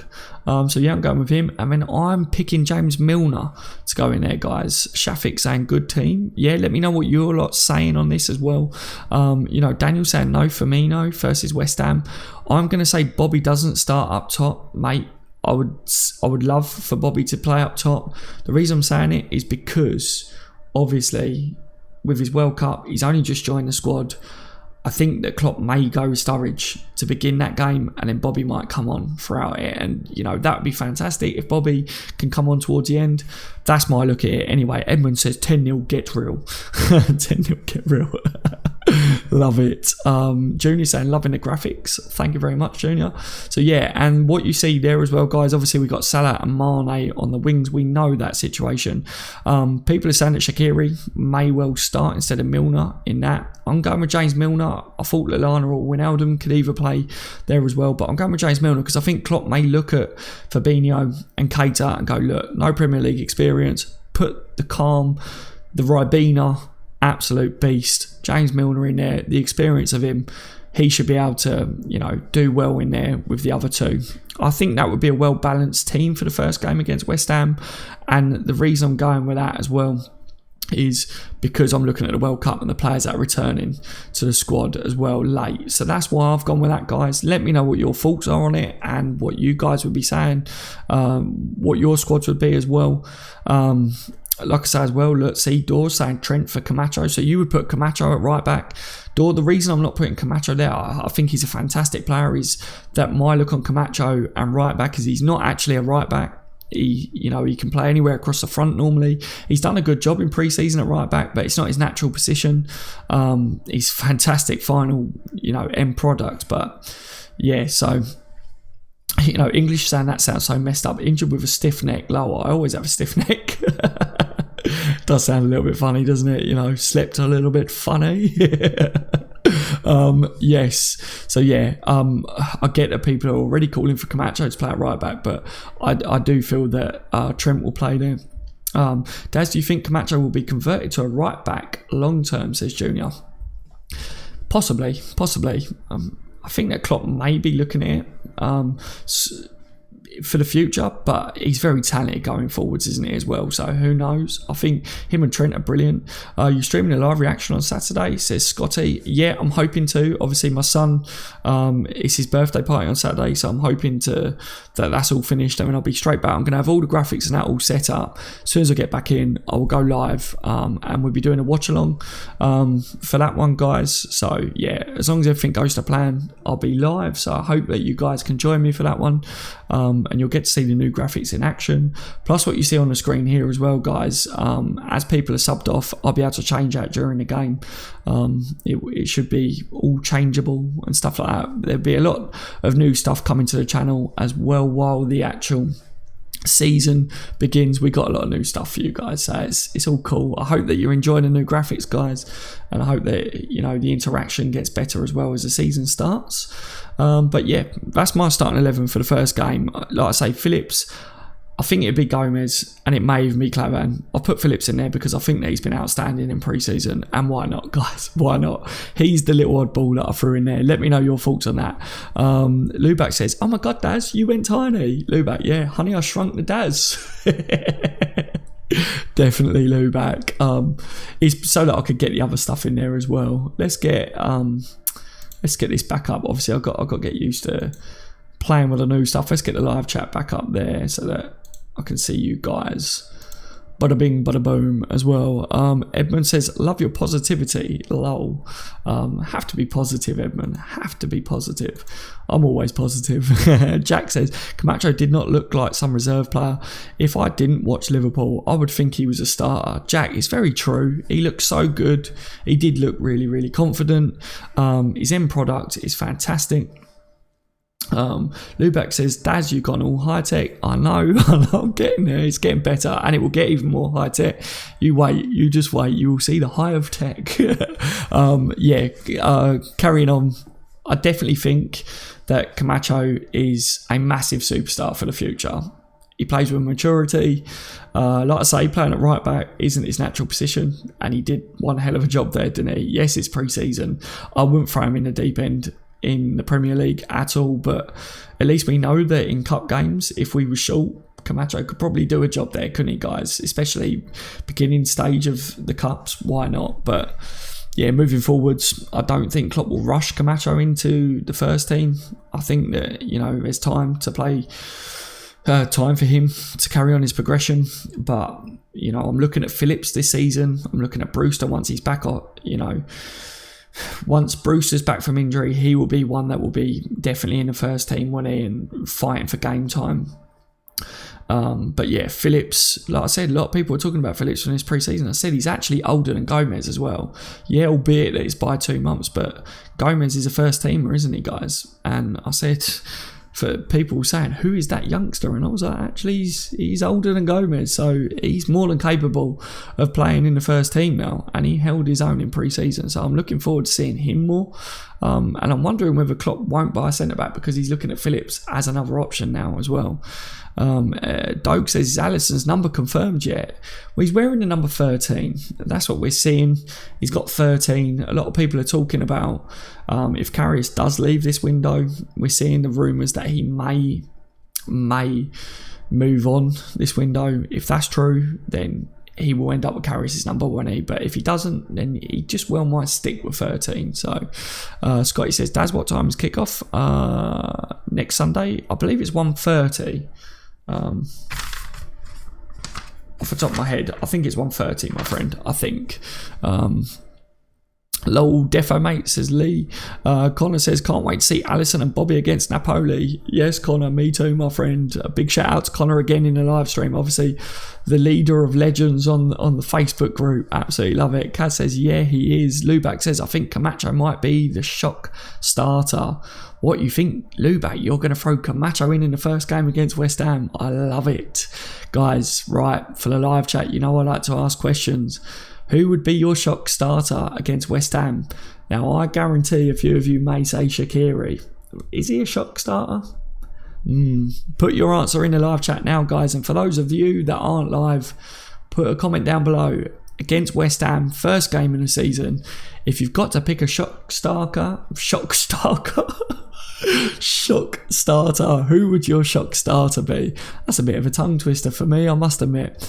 So yeah, I'm going with him. And then I'm picking James Milner to go in there, guys. Shafiq saying good team. Yeah, let me know what you're lot saying on this as well. Daniel saying no Firmino versus West Ham. I'm going to say Bobby doesn't start up top, mate. I would love for Bobby to play up top. The reason I'm saying it is because, obviously, with his World Cup, he's only just joined the squad. I think that Klopp may go with Sturridge to begin that game, and then Bobby might come on throughout it. And, that would be fantastic if Bobby can come on towards the end. That's my look at it. Anyway, Edmund says 10-0, get real. 10-0, get real. Love it. Junior saying, loving the graphics. Thank you very much, Junior. So yeah, and what you see there as well, guys, obviously we got Salah and Mane on the wings. We know that situation. People are saying that Shaqiri may well start instead of Milner in that. I'm going with James Milner. I thought Lallana or Wijnaldum could either play there as well, but I'm going with James Milner because I think Klopp may look at Fabinho and Keita and go, look, no Premier League experience. Put the calm, the Ribena, absolute beast, James Milner in there. The experience of him, he should be able to, do well in there with the other two. I think that would be a well-balanced team for the first game against West Ham. And the reason I'm going with that as well is because I'm looking at the World Cup and the players that are returning to the squad as well late. So that's why I've gone with that, guys. Let me know what your thoughts are on it and what you guys would be saying, what your squads would be as well. like I say as well, look, see, Door's saying Trent for Camacho. So you would put Camacho at right back. Door, the reason I'm not putting Camacho there, I think he's a fantastic player, is that my look on Camacho and right back is he's not actually a right back. He can play anywhere across the front normally. He's done a good job in pre-season at right back, but it's not his natural position. He's fantastic final, end product. But yeah, so, English saying that sounds so messed up. Injured with a stiff neck. Low, I always have a stiff neck. Does sound a little bit funny, doesn't it? Slept a little bit funny. Yes. So yeah, I get that people are already calling for Camacho to play at right back, but I do feel that Trent will play there. Daz, do you think Camacho will be converted to a right back long term, says Junior? Possibly. I think that Klopp may be looking at it for the future, but he's very talented going forwards, isn't he, as well? So who knows? I think him and Trent are brilliant. You streaming a live reaction on Saturday, says Scotty. Yeah, I'm hoping to. Obviously, my son, it's his birthday party on Saturday, so I'm hoping that's all finished, and then I'll be straight back. I'm going to have all the graphics and that all set up. As soon as I get back in, I will go live, and we'll be doing a watch along for that one, guys. So yeah, as long as everything goes to plan, I'll be live. So I hope that you guys can join me for that one. And you'll get to see the new graphics in action, plus what you see on the screen here as well, guys. As people are subbed off, I'll be able to change that during the game. It should be all changeable and stuff like that. There'll be a lot of new stuff coming to the channel as well while the actual season begins. We got a lot of new stuff for you guys, so it's all cool. I hope that you're enjoying the new graphics, guys, and I hope that the interaction gets better as well as the season starts. But yeah, that's my starting 11 for the first game. Like I say, Phillips, I think it'd be Gomez, and it may even be Clavan. I'll put Phillips in there because I think that he's been outstanding in pre-season, and why not, guys? Why not? He's the little oddball that I threw in there. Let me know your thoughts on that. Lubac says, oh my god, Daz, you went tiny. Lubac, yeah, honey, I shrunk the Daz. Definitely Lubac. It's so that I could get the other stuff in there as well. Let's get this back up. Obviously, I've got to get used to playing with the new stuff. Let's get the live chat back up there so that I can see you guys. Bada bing, bada boom as well. Edmund says, love your positivity. Lol. Have to be positive, Edmund. Have to be positive. I'm always positive. Jack says, Camacho did not look like some reserve player. If I didn't watch Liverpool, I would think he was a starter. Jack, it's very true. He looked so good. He did look really, really confident. His end product is fantastic. Lubac says, Daz, you've gone all high tech. I know, I'm getting there. It's getting better, and it will get even more high tech. You just wait. You will see the high of tech. Carrying on, I definitely think that Camacho is a massive superstar for the future. He plays with maturity. Like I say, playing at right back isn't his natural position, and he did one hell of a job there, didn't he? Yes, it's pre-season. I wouldn't throw him in the deep end in the Premier League at all, but at least we know that in cup games, if we were short, Camacho could probably do a job there, couldn't he, guys? Especially beginning stage of the cups, why not? But yeah, moving forwards, I don't think Klopp will rush Camacho into the first team. I think that there's time to play, time for him to carry on his progression. But I'm looking at Phillips this season. I'm looking at Brewster once he's back. Once Brewster's back from injury, he will be one that will be definitely in the first team, won't he, and fighting for game time. But yeah, Phillips, like I said, a lot of people are talking about Phillips from this pre-season. I said he's actually older than Gomez as well. Yeah, albeit that it's by 2 months, but Gomez is a first teamer, isn't he, guys? And I said, for people saying, who is that youngster? And I was like, actually, he's older than Gomez, so he's more than capable of playing in the first team now, and he held his own in pre-season, so I'm looking forward to seeing him more. And I'm wondering whether Klopp won't buy a centre-back because he's looking at Phillips as another option now as well. Doak says, is Alisson's number confirmed yet? Well, he's wearing the number 13. That's what we're seeing. He's got 13. A lot of people are talking about if Karius does leave this window, we're seeing the rumours that he may move on this window. If that's true, then he will end up with Karius' number, won't he? But if he doesn't, then he just well might stick with 13. So Scotty says, Daz, what time is kickoff? Next Sunday? I believe it's 1:30. off the top of my head, I think it's 130, my friend. I think. Lol, defo mate, says Lee. Connor says, can't wait to see Alisson and Bobby against Napoli. Yes, Connor, me too, my friend. A big shout out to Connor again in the live stream. Obviously, the leader of legends on the Facebook group. Absolutely love it. Kaz says, yeah, he is. Lubac says, I think Camacho might be the shock starter. What you think, Lubac? You're going to throw Camacho in the first game against West Ham? I love it. Guys, right, for the live chat, you know I like to ask questions. Who would be your shock starter against West Ham? Now, I guarantee a few of you may say Shaqiri. Is he a shock starter? Put your answer in the live chat now, guys. And for those of you that aren't live, put a comment down below. Against West Ham, first game in the season. If you've got to pick a shock starter, who would your shock starter be? That's a bit of a tongue twister for me, I must admit.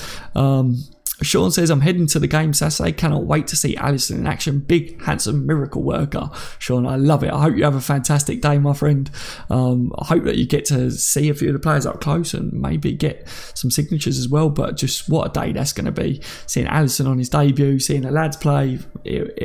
Sean says, I'm heading to the game Saturday. Cannot wait to see Alisson in action. Big, handsome miracle worker. Sean, I love it. I hope you have a fantastic day, my friend. I hope that you get to see a few of the players up close and maybe get some signatures as well. But just what a day that's going to be. Seeing Alisson on his debut, seeing the lads play,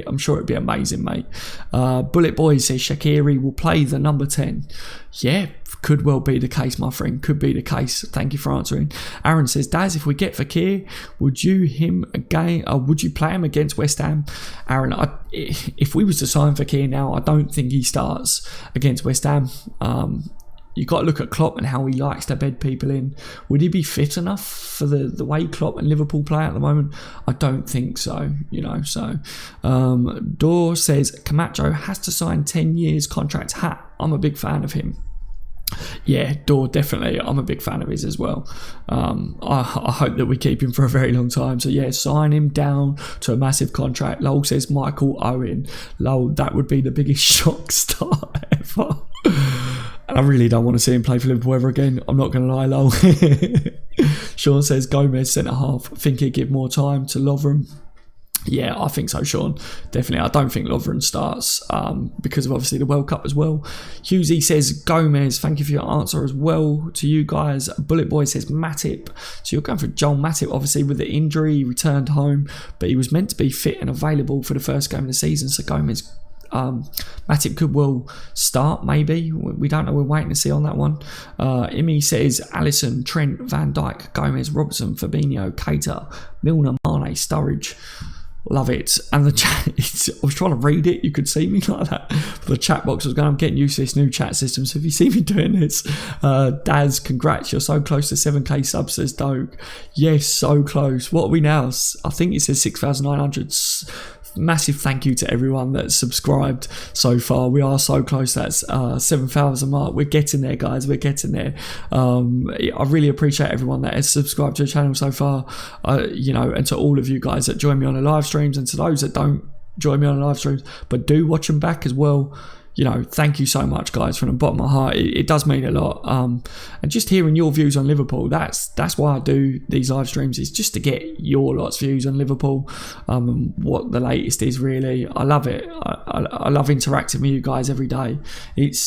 I'm sure it'd be amazing, mate. Bullet Boy says, Shaqiri will play the number 10. Yeah, could well be the case, my friend. Could be the case. Thank you for answering. Aaron says, Daz, if we get Fekir, would you play him against West Ham? Aaron, if we was to sign Fekir now, I don't think he starts against West Ham. You've got to look at Klopp and how he likes to bed people in. Would he be fit enough for the way Klopp and Liverpool play at the moment? I don't think so, Dor says, Camacho has to sign 10 years contract. I'm a big fan of him. Yeah, Dor, definitely. I'm a big fan of his as well. I hope that we keep him for a very long time. So yeah, sign him down to a massive contract. Lowell says Michael Owen. Lowell, that would be the biggest shock start ever. And I really don't want to see him play for Liverpool ever again. I'm not going to lie, Lowell. Sean says Gomez centre half. Think he'd give more time to Lovren. Yeah, I think so, Sean. Definitely. I don't think Lovren starts because of obviously the World Cup as well. Hughesy says Gomez. Thank you for your answer as well to you guys. Bullet Boy says Matip. So you're going for Joel Matip, obviously with the injury. He returned home, but he was meant to be fit and available for the first game of the season. So Gomez, Matip could well start, maybe. We don't know. We're waiting to see on that one. Imi says Alisson, Trent, Van Dijk, Gomez, Robertson, Fabinho, Keita, Milner, Mane, Sturridge. Love it. And the chat, I was trying to read it, you could see me like that, but the chat box was going, I'm getting used to this new chat system, so if you see me doing this, Daz, congrats, you're so close to 7k subs, says Doge. Yes, so close. What are we now? I think it says 6,900. Massive thank you to everyone that's subscribed so far. We are so close. That's 7,000 mark. We're getting there, guys. We're getting there. I really appreciate everyone that has subscribed to the channel so far. And to all of you guys that join me on the live streams, and to those that don't join me on the live streams but do watch them back as well. Thank you so much, guys, from the bottom of my heart. It does mean a lot. And just hearing your views on Liverpool, that's why I do these live streams, is just to get your lot's views on Liverpool, and what the latest is, really. I love it. I love interacting with you guys every day. It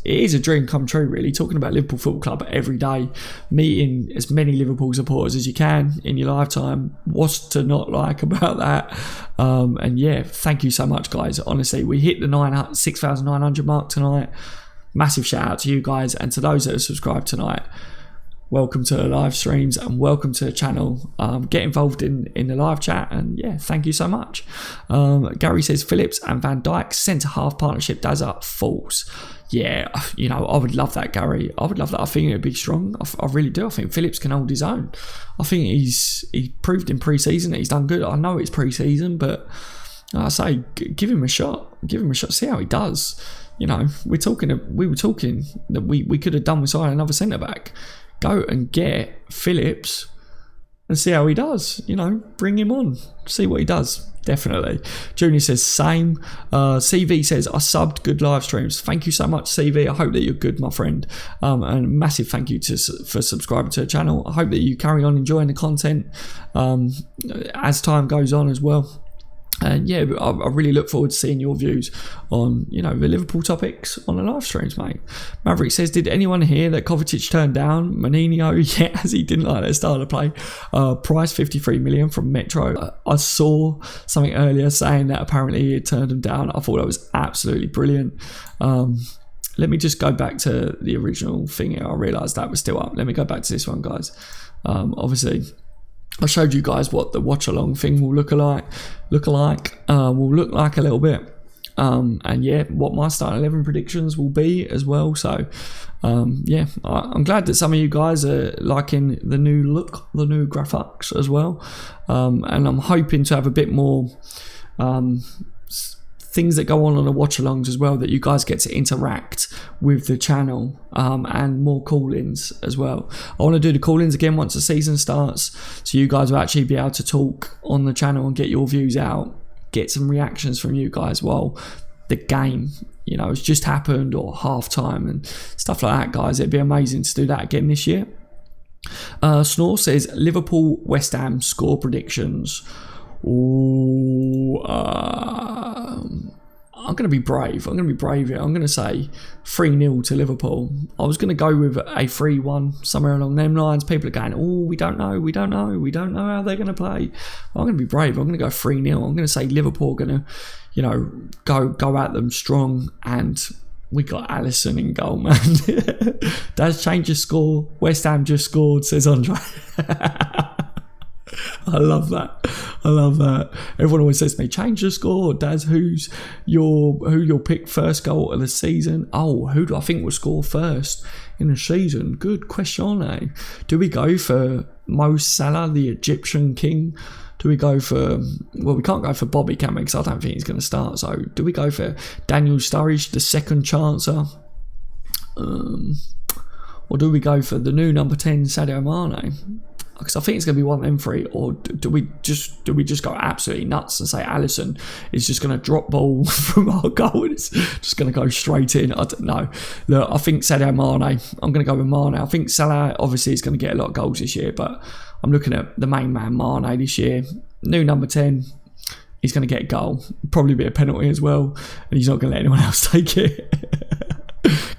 is a dream come true, really, talking about Liverpool Football Club every day, meeting as many Liverpool supporters as you can in your lifetime. What's to not like about that? And yeah, thank you so much, guys. Honestly, we hit the 6,900 mark tonight. Massive shout out to you guys, and to those that have subscribed tonight. Welcome to the live streams and welcome to the channel. Get involved in the live chat, and yeah, thank you so much. Gary says Phillips and Van Dijk centre half partnership does up. False. Yeah, I would love that, Gary. I would love that. I think it would be strong. I really do. I think Phillips can hold his own. I think he proved in pre-season that he's done good. I know it's pre-season, but I say give him a shot. Give him a shot. See how he does. We were talking that we could have done with signing another centre back. Go and get Phillips and see how he does. Bring him on. See what he does. Definitely. Junior says same. CV says I subbed. Good live streams. Thank you so much, CV. I hope that you're good, my friend. And massive thank you for subscribing to the channel. I hope that you carry on enjoying the content as time goes on as well. And yeah, I really look forward to seeing your views on, the Liverpool topics on the live streams, mate. Maverick says, did anyone hear that Kovacic turned down Menino? Yeah, as he didn't like their style of play. Price 53 million from Metro. I saw something earlier saying that apparently he had turned him down. I thought that was absolutely brilliant. Let me just go back to the original thing here. I realised that was still up. Let me go back to this one, guys. Obviously, I showed you guys what the watch along thing will look like a little bit, and yeah, what my starting 11 predictions will be as well. So yeah, I'm glad that some of you guys are liking the new look, the new graphics as well, and I'm hoping to have a bit more things that go on the watch alongs as well, that you guys get to interact with the channel, and more call-ins as well. I want to do the call-ins again once the season starts, so you guys will actually be able to talk on the channel and get your views out, get some reactions from you guys while the game has just happened, or half time and stuff like that, guys. It'd be amazing to do that again this year. Snore says Liverpool West Ham score predictions. Ooh, I'm going to be brave. I'm here. I'm going to say 3-0 to Liverpool. I was going to go with a 3-1, somewhere along them lines. People are going, oh, we don't know how they're going to play. I'm going to be brave. I'm going to go 3-0. I'm going to say Liverpool are going to, go at them strong, and we got Alisson in goal, man. Daz changed the score. West Ham just scored, says Andre. I love that. Everyone always says to me, change the score. Daz, who's your pick first goal of the season? Oh, who do I think will score first in the season? Good question, eh? Do we go for Mo Salah, the Egyptian king? Do we go for... Well, we can't go for Bobby, can we? Because I don't think he's going to start. So, do we go for Daniel Sturridge, the second chancer? Or do we go for the new number 10, Sadio Mane? Because I think it's going to be one of them three. Or do we just go absolutely nuts and say Alisson is just going to drop ball from our goal and it's just going to go straight in? I don't know. Look, I think Sadio Mane. I'm going to go with Mane. I think Salah obviously is going to get a lot of goals this year, but I'm looking at the main man Mane this year. New number 10. He's going to get a goal. Probably be a penalty as well, and he's not going to let anyone else take it.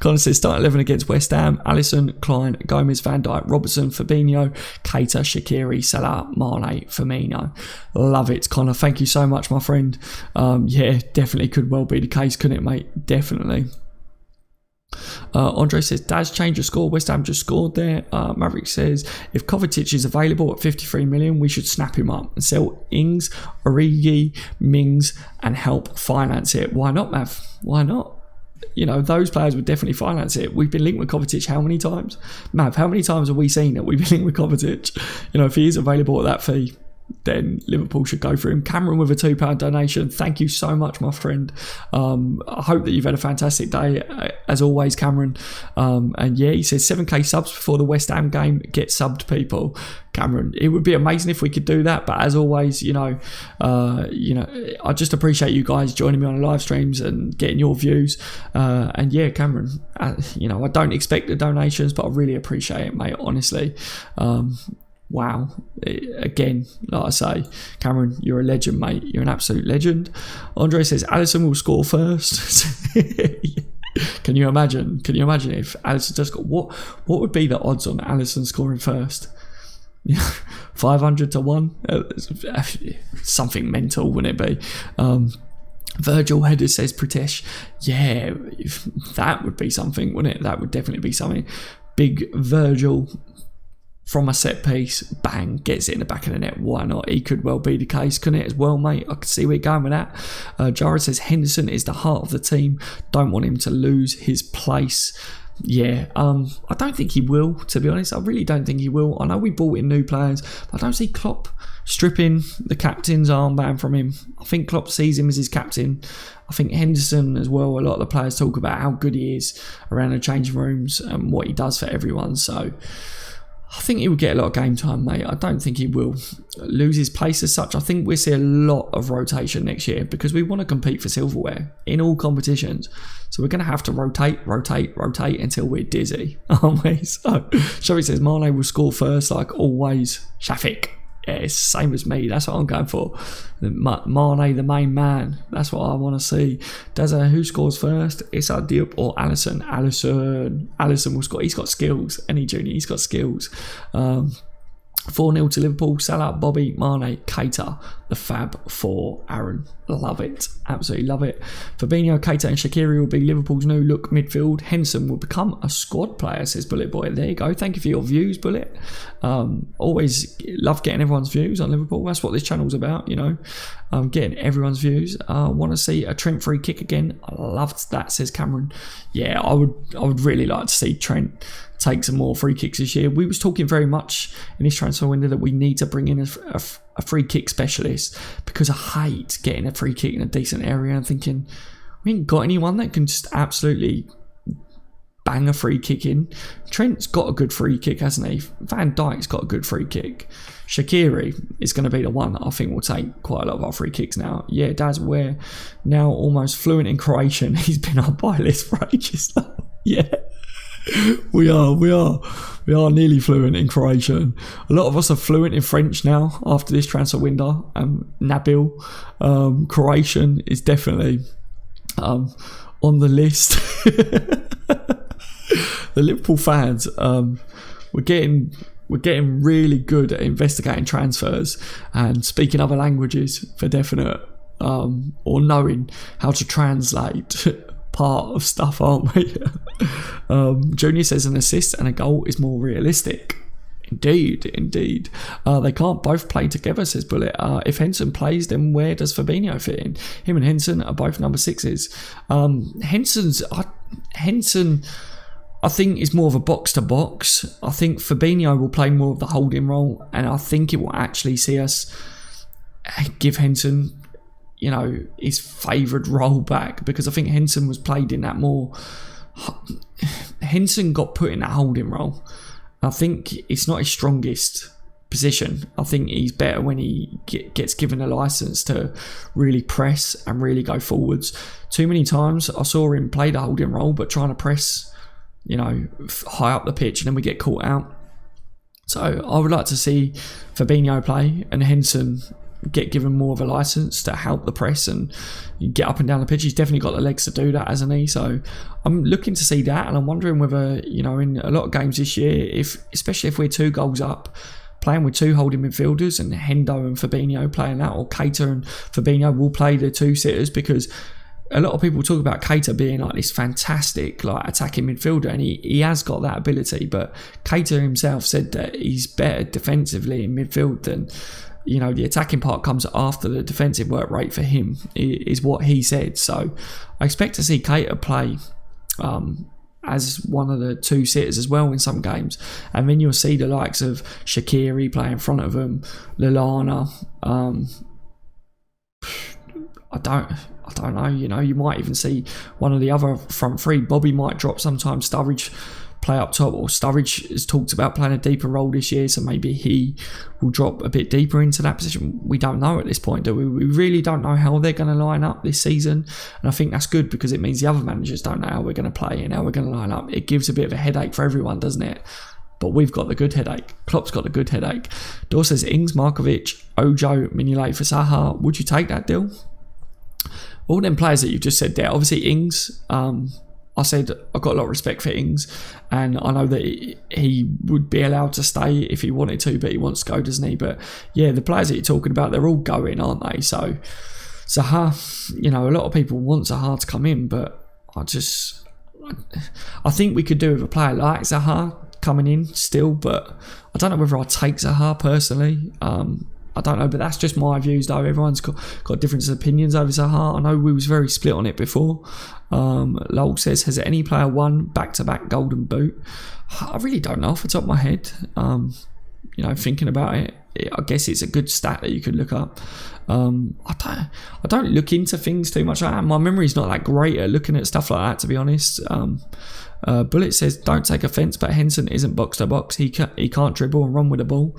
Connor says start 11 against West Ham: Alisson, Klein, Gomez, Van Dijk, Robertson, Fabinho, Keita, Shaqiri, Salah, Mane, Firmino. Love it, Connor. Thank you so much, my friend. Yeah, definitely could well be the case, couldn't it, mate? Definitely. Andre says Daz changed the score. West Ham just scored there. Maverick says if Kovacic is available at 53 million, we should snap him up and sell Ings, Origi, Mings, and help finance it. Why not, Mav? Why not? Those players would definitely finance it. We've been linked with Kovacic how many times? Mav, how many times have we seen that we've been linked with Kovacic? If he is available at that fee, then Liverpool should go for him. Cameron with a £2 donation. Thank you so much, my friend. I hope that you've had a fantastic day, as always, Cameron. And yeah, he says 7k subs before the West Ham game. Get subbed, people. Cameron, it would be amazing if we could do that, but as always, I just appreciate you guys joining me on live streams and getting your views. And yeah, Cameron, I don't expect the donations, but I really appreciate it, mate, honestly. Wow. Again, like I say, Cameron, you're a legend, mate. You're an absolute legend. Andre says Alisson will score first. Can you imagine if Alisson just got... What would be the odds on Alisson scoring first? 500 to 1? Something mental, wouldn't it be? Virgil Header says Pritesh. Yeah, that would be something, wouldn't it? That would definitely be something. Big Virgil from a set piece, bang, gets it in the back of the net. Why not? He could well be the case, couldn't it, as well, mate? I can see where you're going with that. Jared says Henderson is the heart of the team. Don't want him to lose his place. Yeah, I don't think he will, to be honest. I really don't think he will. I know we bought in new players, but I don't see Klopp stripping the captain's armband from him. I think Klopp sees him as his captain. I think Henderson as well, a lot of the players talk about how good he is around the changing rooms and what he does for everyone. So I think he will get a lot of game time, mate. I don't think he will lose his place as such. I think we'll see a lot of rotation next year because we want to compete for silverware in all competitions. So we're going to have to rotate until we're dizzy, aren't we? So Sherry says Mane will score first, like always. Shafiq. Yeah, it's the same as me. That's what I'm going for. Mane, the main man. That's what I want to see. Who scores first? It's Diop or Alisson? Alisson will score. He's got skills. Any junior, he's got skills. 4-0 to Liverpool. Salah, Bobby, Mane, Keita, the Fab Four. Aaron, love it, absolutely love it. Fabinho, Keita and Shaqiri will be Liverpool's new look midfield. Henson will become a squad player, says Bullet Boy. There you go. Thank you for your views, Bullet. Always love getting everyone's views on Liverpool. That's what this channel's about, you know, getting everyone's views. Want to see a Trent free kick again? I loved that, says Cameron. Yeah, I would really like to see Trent take some more free kicks this year. We was talking very much in this transfer window that we need to bring in a free kick specialist, because I hate getting a free kick in a decent area and thinking we ain't got anyone that can just absolutely bang a free kick in. Trent's got a good free kick, hasn't he? Van Dijk's got a good free kick. Shaqiri is going to be the one that I think will take quite a lot of our free kicks now. Yeah, Daz, we're now almost fluent in Croatian. He's been up by list for ages now. Yeah. We are nearly fluent in Croatian. A lot of us are fluent in French now after this transfer window. Nabil, Croatian is definitely on the list. The Liverpool fans, we're getting really good at investigating transfers and speaking other languages for definite, or knowing how to translate part of stuff, aren't we? Junior says an assist and a goal is more realistic. Indeed. They can't both play together, says Bullet. If Henson plays, then where does Fabinho fit in? Him and Henson are both number 6s. Henson, I think, is more of a box-to-box. I think Fabinho will play more of the holding role, and I think it will actually see us give Henson, you know, his favoured role back, because I think Henson was played in that more. Henson got put in that holding role. I think it's not his strongest position. I think he's better when he gets given a licence to really press and really go forwards. Too many times I saw him play the holding role, but trying to press, you know, high up the pitch, and then we get caught out. So I would like to see Fabinho play and Henson get given more of a licence to help the press and get up and down the pitch. He's definitely got the legs to do that, hasn't he? So I'm looking to see that, and I'm wondering whether, you know, in a lot of games this year, especially if we're 2 goals up, playing with 2 holding midfielders and Hendo and Fabinho playing that, or Keita and Fabinho will play the 2 sitters, because a lot of people talk about Keita being like this fantastic like attacking midfielder, and he has got that ability, but Keita himself said that he's better defensively in midfield than, you know, the attacking part comes after the defensive work rate for him, is what he said. So I expect to see Keita play as one of the 2 sitters as well in some games, and then you'll see the likes of Shaqiri play in front of him, Lallana. I don't know, you know, you might even see one of the other front 3. Bobby might drop sometimes, Sturridge play up top, or Sturridge has talked about playing a deeper role this year, so maybe he will drop a bit deeper into that position. We don't know at this point, do we? We really don't know how they're going to line up this season, and I think that's good, because it means the other managers don't know how we're going to play and how we're going to line up. It gives a bit of a headache for everyone, doesn't it? But we've got the good headache. Klopp's got the good headache. Dor says Ings, Markovic, Ojo, Mignolet for Zaha. Would you take that deal? All them players that you've just said there, obviously Ings, I said I've got a lot of respect for Ings, and I know that he would be allowed to stay if he wanted to, but he wants to go, doesn't he? But yeah, the players that you're talking about, they're all going, aren't they? So Zaha, you know, a lot of people want Zaha to come in, but I think we could do with a player like Zaha coming in still, but I don't know whether I'd take Zaha personally. I don't know, but that's just my views though. Everyone's got different opinions over Zaha. I know we was very split on it before. Lowell says, has any player won back-to-back Golden Boot? I really don't know off the top of my head. You know, thinking about it, I guess it's a good stat that you could look up. I don't look into things too much like that. My memory's not that great at looking at stuff like that, to be honest. Bullet says, don't take offence, but Henson isn't box-to-box. He can't dribble and run with the ball.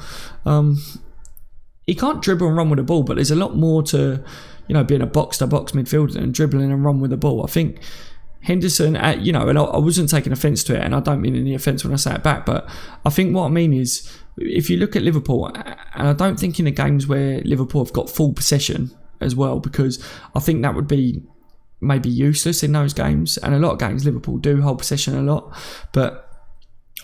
He can't dribble and run with the ball, but there's a lot more to, you know, being a box-to-box midfielder and dribbling and run with the ball. I think Henderson, and I wasn't taking offence to it, and I don't mean any offence when I say it back, but I think what I mean is, if you look at Liverpool, and I don't think in the games where Liverpool have got full possession as well, because I think that would be maybe useless in those games, and a lot of games Liverpool do hold possession a lot, but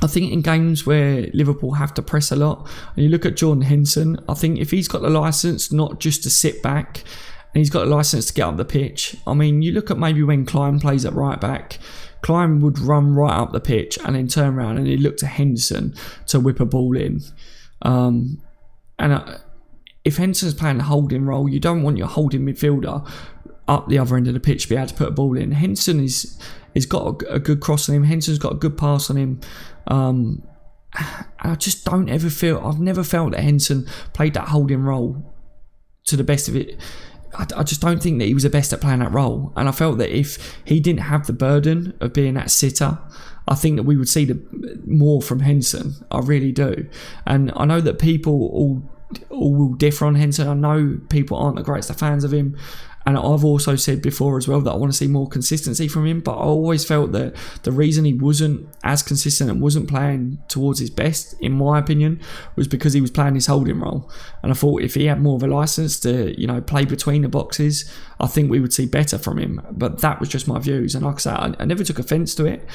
I think in games where Liverpool have to press a lot, and you look at Jordan Henderson, I think if he's got the licence not just to sit back, and he's got a licence to get up the pitch. I mean, you look at maybe when Klein plays at right back, Klein would run right up the pitch and then turn around and he'd look to Henderson to whip a ball in. If Henderson's playing a holding role, you don't want your holding midfielder up the other end of the pitch to be able to put a ball in. Henderson is got a good cross on him. Henderson's got a good pass on him. I just don't ever feel... I've never felt that Henderson played that holding role to the best of it. I just don't think that he was the best at playing that role, and I felt that if he didn't have the burden of being that sitter, I think that we would see more from Henderson. I really do, and I know that people all will differ on Henderson. I know people aren't the greatest fans of him, and I've also said before as well that I want to see more consistency from him, but I always felt that the reason he wasn't as consistent and wasn't playing towards his best, in my opinion, was because he was playing his holding role. And I thought if he had more of a licence to, play between the boxes, I think we would see better from him. But that was just my views, and like I said, I never took offence to it.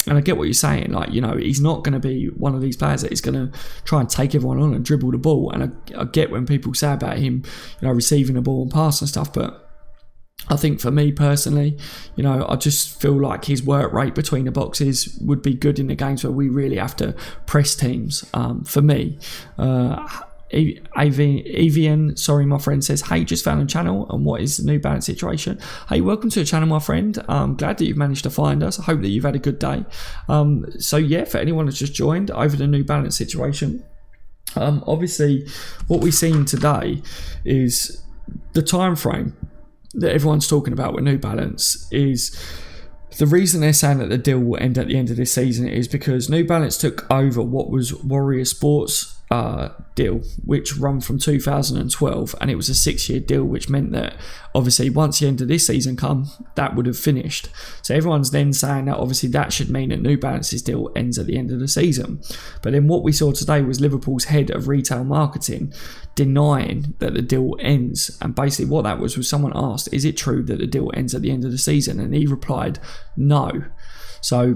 And I get what you're saying, he's not going to be one of these players that is going to try and take everyone on and dribble the ball. And I get when people say about him, receiving the ball and pass and stuff, but I think for me personally, I just feel like his work rate between the boxes would be good in the games where we really have to press teams. For me, Avian, sorry, my friend says, hey, just found a channel, and what is the New Balance situation? Hey, welcome to the channel, my friend. I'm glad that you've managed to find us. I hope that you've had a good day. So yeah, for anyone that's just joined over the New Balance situation, obviously what we've seen today is the time frame that everyone's talking about with New Balance. Is the reason they're saying that the deal will end at the end of this season is because New Balance took over what was Warrior Sports deal, which run from 2012, and it was a 6-year deal, which meant that obviously once the end of this season come, that would have finished. So everyone's then saying that obviously that should mean that New Balance's deal ends at the end of the season. But then what we saw today was Liverpool's head of retail marketing denying that the deal ends, and basically what that was someone asked, is it true that the deal ends at the end of the season? And he replied, no. So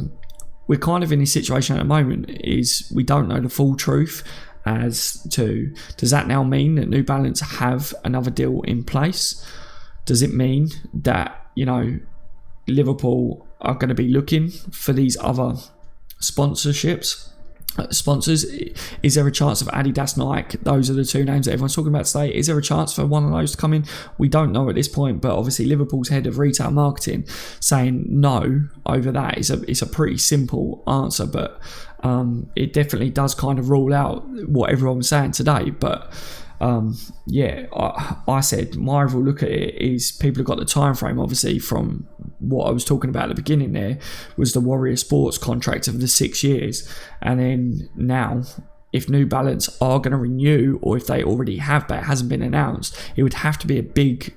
we're kind of in this situation at the moment, is we don't know the full truth as to, does that now mean that New Balance have another deal in place? Does it mean that, Liverpool are going to be looking for these other sponsors? Is there a chance of Adidas, Nike? Those are the two names that everyone's talking about today. Is there a chance for one of those to come in? We don't know at this point, but obviously Liverpool's head of retail marketing saying no over that is a pretty simple answer, but it definitely does kind of rule out what everyone was saying today. But I said my overall look at it is people have got the time frame, obviously, from what I was talking about at the beginning. There was the Warrior Sports contract of the 6 years, and then now if New Balance are going to renew, or if they already have but it hasn't been announced, it would have to be a big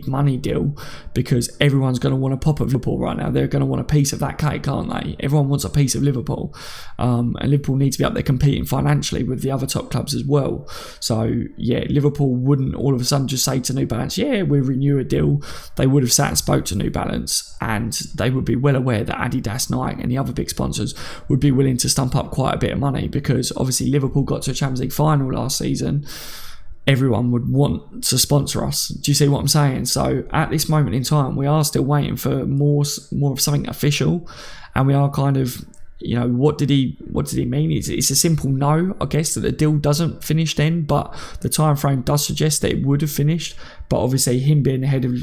money deal, because everyone's going to want a pop of Liverpool right now. They're going to want a piece of that cake, aren't they? Everyone wants a piece of Liverpool, and Liverpool need to be up there competing financially with the other top clubs as well. So yeah, Liverpool wouldn't all of a sudden just say to New Balance, yeah, we'll renew a deal. They would have sat and spoke to New Balance, and they would be well aware that Adidas, Nike and the other big sponsors would be willing to stump up quite a bit of money, because obviously Liverpool got to a Champions League final last season. Everyone would want to sponsor us. Do you see what I'm saying? So at this moment in time, we are still waiting for more of something official, and we are kind of, what did he mean? It's a simple no, I guess, that the deal doesn't finish then, but the time frame does suggest that it would have finished. But obviously him being the head of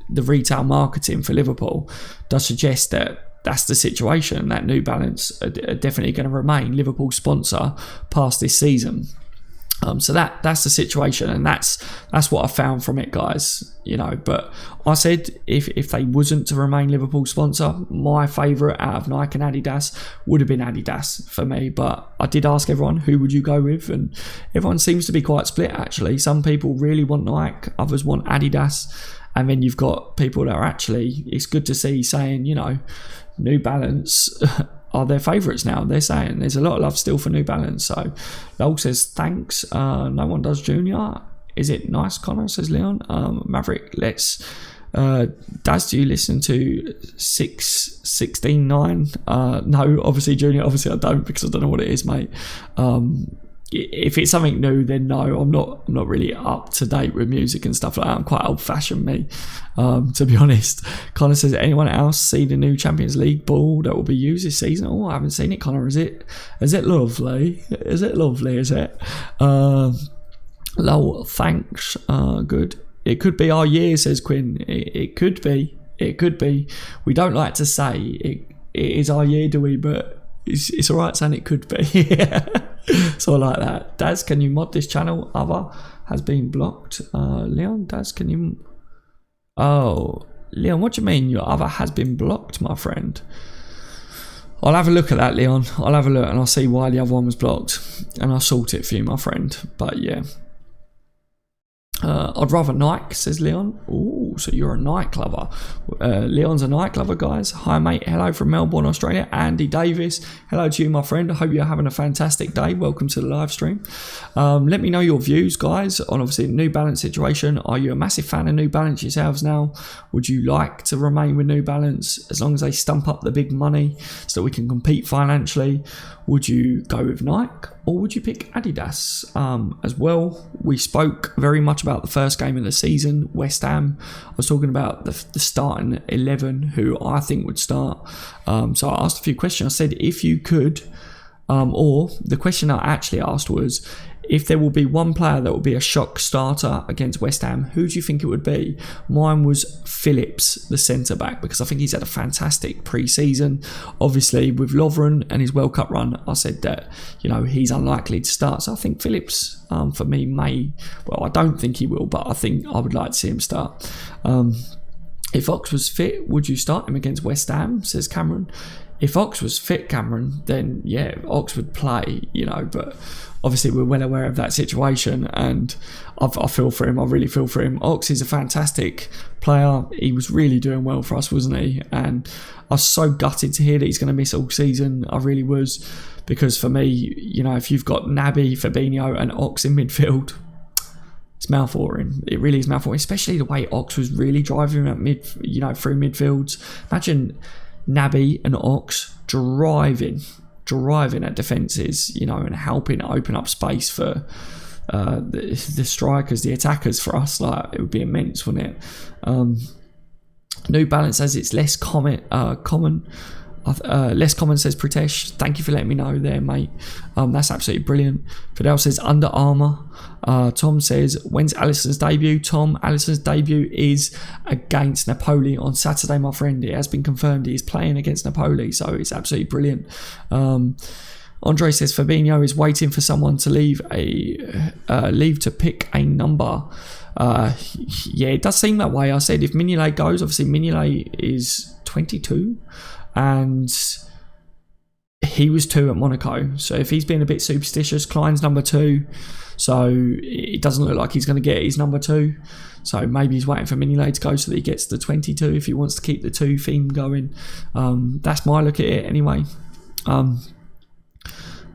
the retail marketing for Liverpool does suggest that that's the situation, that New Balance are definitely going to remain Liverpool's sponsor past this season. So that's the situation, and that's what I found from it, guys. But I said if they wasn't to remain Liverpool sponsor, my favourite out of Nike and Adidas would have been Adidas for me. But I did ask everyone, who would you go with, and everyone seems to be quite split actually. Some people really want Nike, others want Adidas, And then you've got people that are actually, it's good to see, saying, you know, New Balance are their favourites now. They're saying there's a lot of love still for New Balance. So Lowell says thanks. No one does Junior. Is it nice, Connor? Says Leon. Maverick, let's. Daz, do you listen to 616.9? No, obviously Junior. Obviously I don't, because I don't know what it is, mate. If it's something new, then no, I'm not really up to date with music and stuff like that. I'm quite old fashioned, me, to be honest. Connor says, anyone else see the new Champions League ball that will be used this season? Oh, I haven't seen it, Connor. Is it lovely? Is it lovely? Is it? Lol, thanks. Good. It could be our year, says Quinn. It could be. It could be. We don't like to say it is our year, do we? But it's alright saying it could be. So I like that. Daz, can you mod this channel? Other has been blocked. Leon, Daz, can you... Oh, Leon, what do you mean your other has been blocked, my friend? I'll have a look at that, Leon. I'll have a look and I'll see why the other one was blocked. And I'll sort it for you, my friend. But yeah. I'd rather Nike, says Leon. Oh, so you're a Nike lover. Leon's a Nike lover, guys. Hi, mate. Hello from Melbourne, Australia. Andy Davis. Hello to you, my friend. I hope you're having a fantastic day. Welcome to the live stream. Let me know your views, guys, on obviously the New Balance situation. Are you a massive fan of New Balance yourselves now? Would you like to remain with New Balance as long as they stump up the big money so that we can compete financially? Would you go with Nike, or would you pick Adidas as well? We spoke very much about the first game of the season, West Ham. I was talking about the starting 11, who I think would start. So I asked a few questions. I said, if you could, or the question I actually asked was, if there will be one player that will be a shock starter against West Ham, who do you think it would be? Mine was Phillips, the centre-back, because I think he's had a fantastic pre-season. Obviously, with Lovren and his World Cup run, I said that, you know, he's unlikely to start. So I think Phillips, for me, may... Well, I don't think he will, but I think I would like to see him start. If Ox was fit, would you start him against West Ham, says Cameron. If Ox was fit, Cameron, then yeah, Ox would play, you know, but... Obviously, we're well aware of that situation, and I feel for him. I really feel for him. Ox is a fantastic player. He was really doing well for us, wasn't he? And I was so gutted to hear that he's going to miss all season. I really was, because for me, you know, if you've got Naby, Fabinho, and Ox in midfield, it's mouthwatering. It really is mouthwatering, especially the way Ox was really driving at through midfields. Imagine Naby and Ox driving at defences, you know, and helping open up space for the strikers, the attackers for us. Like, it would be immense, wouldn't it? New Balance says it's less common. Less common, says Pritesh. Thank you for letting me know there, mate. That's absolutely brilliant. Fidel says Under Armour. Tom says, when's Alisson's debut? Tom, Alisson's debut is against Napoli on Saturday, my friend. It has been confirmed he is playing against Napoli, so it's absolutely brilliant. Andre says Fabinho is waiting for someone to leave to pick a number. Yeah, it does seem that way. I said if Mignolet goes, obviously Mignolet is 22 and he was 2 at Monaco, so if he's being a bit superstitious, Klein's number 2, so it doesn't look like he's going to get his number 2, so maybe he's waiting for Mignolet to go so that he gets the 22 if he wants to keep the 2 theme going. That's my look at it anyway.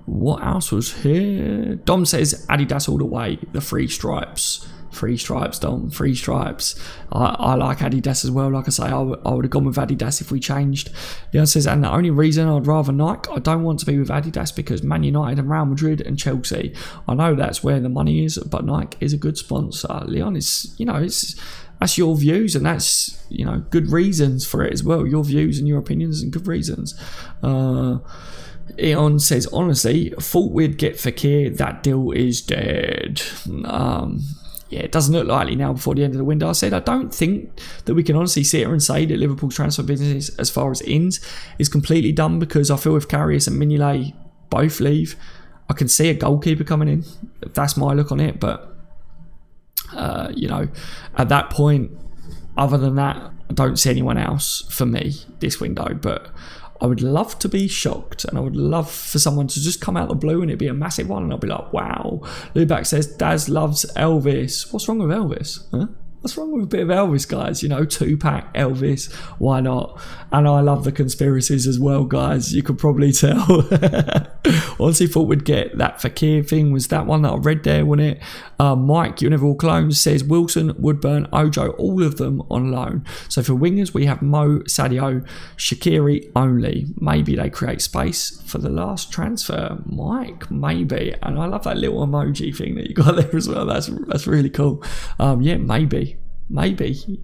What else was here? Dom says Adidas all the way, the 3 stripes. 3 stripes, Dom, 3 stripes. I like Adidas as well. Like I say, I would have gone with Adidas if we changed. Leon says, and the only reason I'd rather Nike, I don't want to be with Adidas because Man United and Real Madrid and Chelsea, I know that's where the money is, but Nike is a good sponsor. Leon, is, you know, that's your views, and that's, you know, good reasons for it as well. Your views and your opinions and good reasons. Eon says, honestly, thought we'd get Fekir. That deal is dead. Yeah, it doesn't look likely now before the end of the window. I said I don't think that we can honestly sit here and say that Liverpool's transfer business, as far as ins, is completely done, because I feel if Karius and Mignolet both leave, I can see a goalkeeper coming in. That's my look on it. But, you know, at that point, other than that, I don't see anyone else for me this window. But I would love to be shocked, and I would love for someone to just come out of the blue and it'd be a massive one, and I'll be like, wow. Lubac says Daz loves Elvis. What's wrong with Elvis? Huh? What's wrong with a bit of Elvis, guys? You know, Tupac, Elvis, why not? And I love the conspiracies as well, guys. You could probably tell. Honestly thought we'd get that Fekir thing. Was that one that I read there, wasn't it? Mike, you never all clones, says Wilson, Woodburn, Ojo, all of them on loan. So for wingers, we have Mo, Sadio, Shaqiri only. Maybe they create space for the last transfer. Mike, maybe. And I love that little emoji thing that you got there as well. That's really cool. Yeah, maybe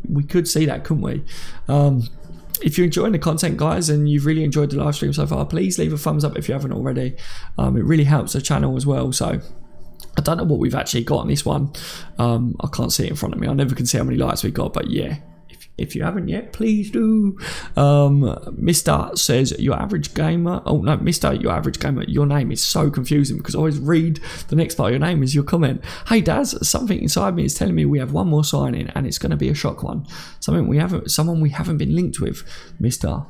we could see that, couldn't we? If you're enjoying the content, guys, and you've really enjoyed the live stream so far, please leave a thumbs up if you haven't already. It really helps the channel as well. So I don't know what we've actually got on this one. I can't see it in front of me. I never can see how many likes we got, but yeah, if you haven't yet, please do. Mr. says, your average gamer. Oh no, Mr. Your average gamer. Your name is so confusing because I always read the next part of your name as your comment. Hey Daz, something inside me is telling me we have one more signing and it's going to be a shock one. Someone we haven't been linked with, Mr.